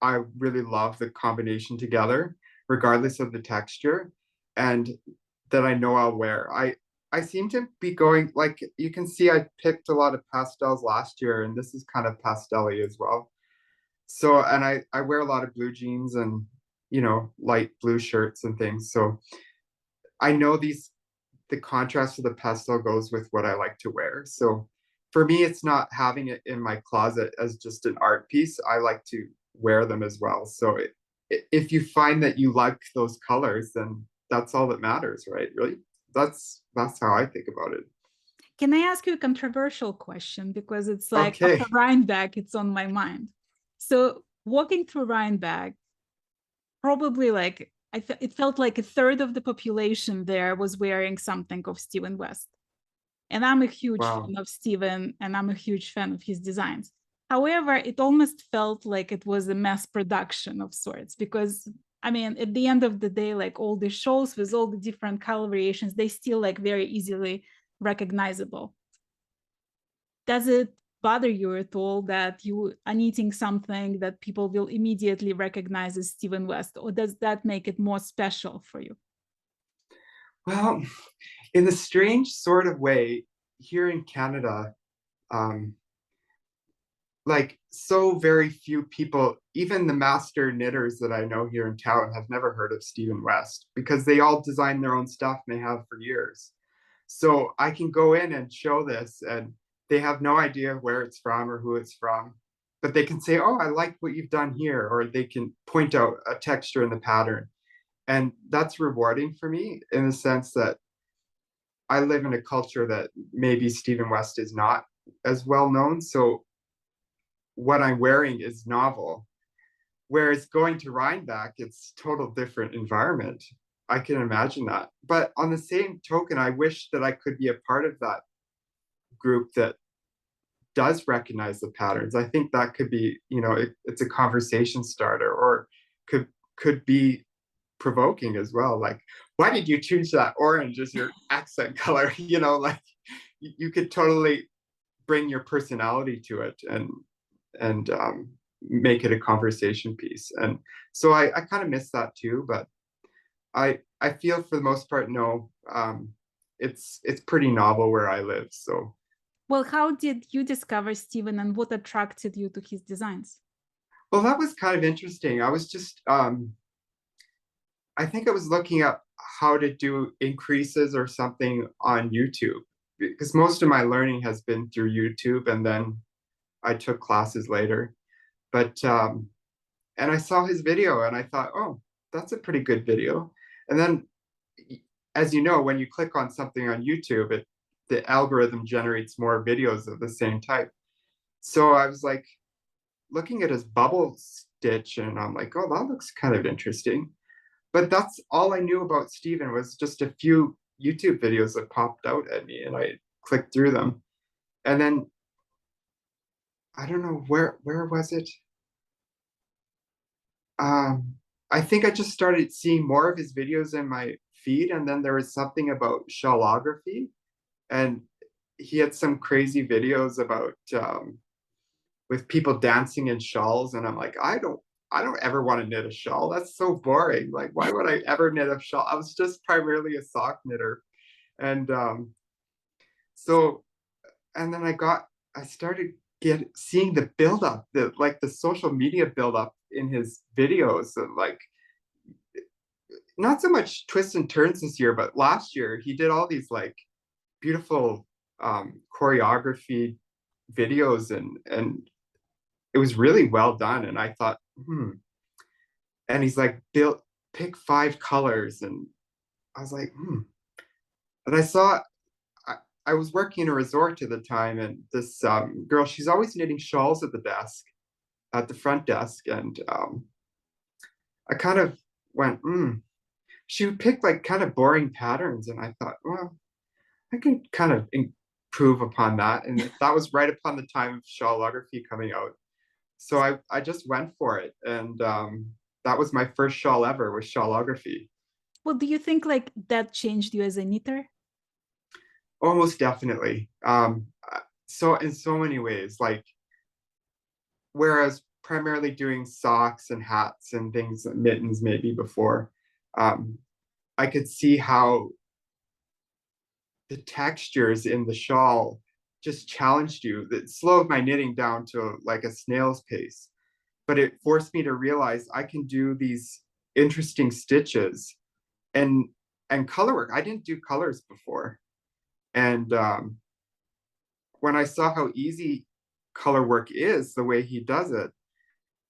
I really love the combination together, regardless of the texture, and that I know I'll wear. I seem to be going, like, you can see I picked a lot of pastels last year, and this is kind of pastel-y as well. So, and I wear a lot of blue jeans and, you know, light blue shirts and things. So I know the contrast of the pastel goes with what I like to wear. So for me, it's not having it in my closet as just an art piece. I like to wear them as well. So if you find that you like those colors, then that's all that matters, right? Really, that's how I think about it. Can I ask you a controversial question? Because it's like Okay. after Rhinebeck, it's on my mind. So walking through Rhinebeck, probably like it felt like a third of the population there was wearing something of Stephen West. And I'm a huge Wow. fan of Stephen, and I'm a huge fan of his designs. However, it almost felt like it was a mass production of sorts, because I mean, at the end of the day, like all the shawls with all the different color variations, they still like very easily recognizable. Does it bother you at all that you are knitting something that people will immediately recognize as Stephen West, or does that make it more special for you? Well, in the strange sort of way, here in Canada, like so very few people, even the master knitters that I know here in town, have never heard of Stephen West, because they all design their own stuff and they have for years. So I can go in and show this and they have no idea where it's from or who it's from, but they can say, oh, I like what you've done here, or they can point out a texture in the pattern. And that's rewarding for me in the sense that I live in a culture that maybe Stephen West is not as well known. So what I'm wearing is novel. Whereas going to Rhinebeck, it's total different environment. I can imagine that. But on the same token, I wish that I could be a part of that group that does recognize the patterns. I think that could be, you know, it's a conversation starter, or could be provoking as well. Like, why did you choose that orange as your accent color? You know, like you could totally bring your personality to it and make it a conversation piece. And so I kind of miss that too, but I feel for the most part, no, it's pretty novel where I live. So. Well, how did you discover Stephen, and what attracted you to his designs? Well, that was kind of interesting. I was just, I think I was looking up how to do increases or something on YouTube, because most of my learning has been through YouTube, and then I took classes later. But, and I saw his video and I thought, oh, that's a pretty good video. And then, as you know, when you click on something on YouTube, the algorithm generates more videos of the same type. So I was like looking at his bubble stitch and I'm like, oh, that looks kind of interesting. But that's all I knew about Stephen, was just a few YouTube videos that popped out at me and I clicked through them. And then I don't know, where was it? I think I just started seeing more of his videos in my feed, and then there was something about shawlography, and he had some crazy videos about with people dancing in shawls, and I'm like, I don't ever want to knit a shawl. That's so boring. Like, why would I ever knit a shawl? I was just primarily a sock knitter. And so, and then I started seeing the buildup, the social media buildup in his videos, and like, not so much twists and turns this year, but last year he did all these like beautiful choreography videos, and it was really well done. And I thought, and he's like, pick 5 colors, and I was like, and I was working in a resort at the time, and this girl, she's always knitting shawls at the front desk, and I kind of went, she would pick like kind of boring patterns, and I thought, well, I can kind of improve upon that. And that was right upon the time of shawlography coming out. So I just went for it, and that was my first shawl ever, was shawlography. Well, do you think like that changed you as a knitter? Almost definitely. So in so many ways, like, whereas primarily doing socks and hats and things, mittens maybe before, I could see how the textures in the shawl just challenged you. That slowed my knitting down to like a snail's pace, but it forced me to realize I can do these interesting stitches and color work. I didn't do colors before. And when I saw how easy color work is, the way he does it,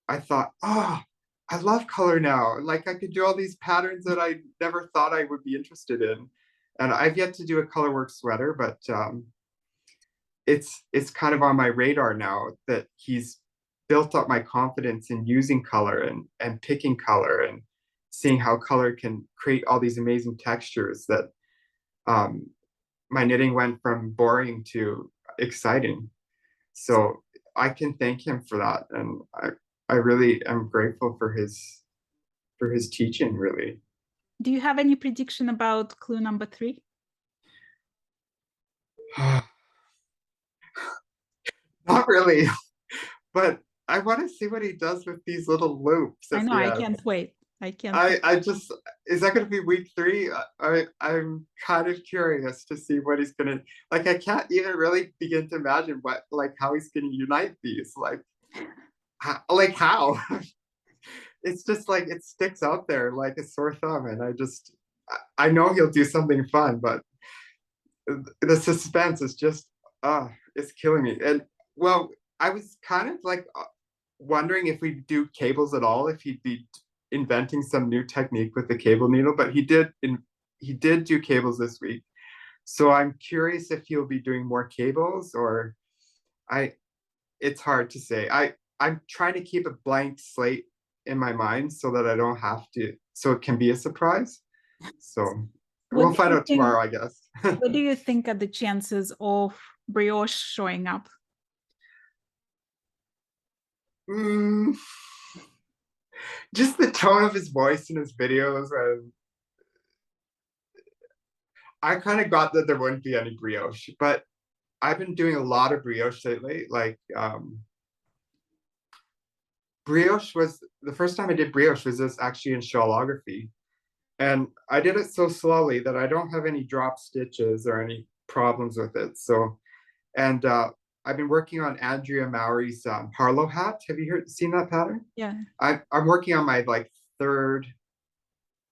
I thought, oh, I love color now. Like I could do all these patterns that I never thought I would be interested in. And I've yet to do a colorwork sweater, but it's kind of on my radar now that he's built up my confidence in using color and picking color and seeing how color can create all these amazing textures that my knitting went from boring to exciting. So I can thank him for that. And I really am grateful for his teaching, really. Do you have any prediction about clue number 3? Not really, but I want to see what he does with these little loops. I at know, the I end. can't wait. I can't. I just, is that going to be week 3? I'm kind of curious to see what he's going to, like, I can't even really begin to imagine how he's going to unite these, how? It's just like, it sticks out there like a sore thumb. And I know he'll do something fun, but the suspense is just, it's killing me. And well, I was kind of like wondering if we do cables at all, if he'd be inventing some new technique with the cable needle, but he did do cables this week. So I'm curious if he'll be doing more cables, or it's hard to say. I'm trying to keep a blank slate in my mind so that I don't have to, so it can be a surprise. So we'll find out tomorrow, I guess. What do you think are the chances of brioche showing up? Just the tone of his voice in his videos, and I kind of got that there wouldn't be any brioche, but I've been doing a lot of brioche lately. Like brioche was the first time I did brioche was this actually in shawlography, and I did it so slowly that I don't have any drop stitches or any problems with it. So, and I've been working on Andrea Mowry's Harlow hat. Have you seen that pattern? Yeah. I'm working on my 3rd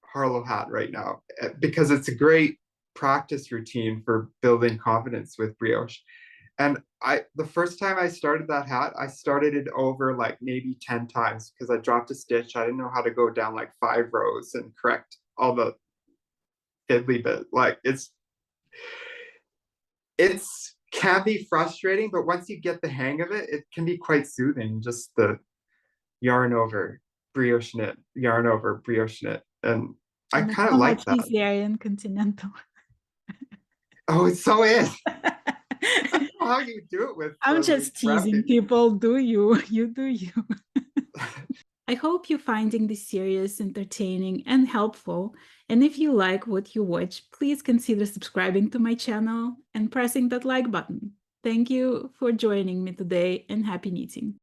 Harlow hat right now because it's a great practice routine for building confidence with brioche. And the first time I started that hat, I started it over maybe 10 times because I dropped a stitch. I didn't know how to go down 5 rows and correct all the fiddly bit. It's can be frustrating, but once you get the hang of it, it can be quite soothing. Just the yarn over brioche knit, yarn over brioche knit. And I kind of like that. Easier in continental. Oh, it so is. I don't know how you do it with. I'm just teasing people. Do you? You do you. I hope you're finding this series entertaining and helpful. And if you like what you watch, please consider subscribing to my channel and pressing that like button. Thank you for joining me today, and happy knitting.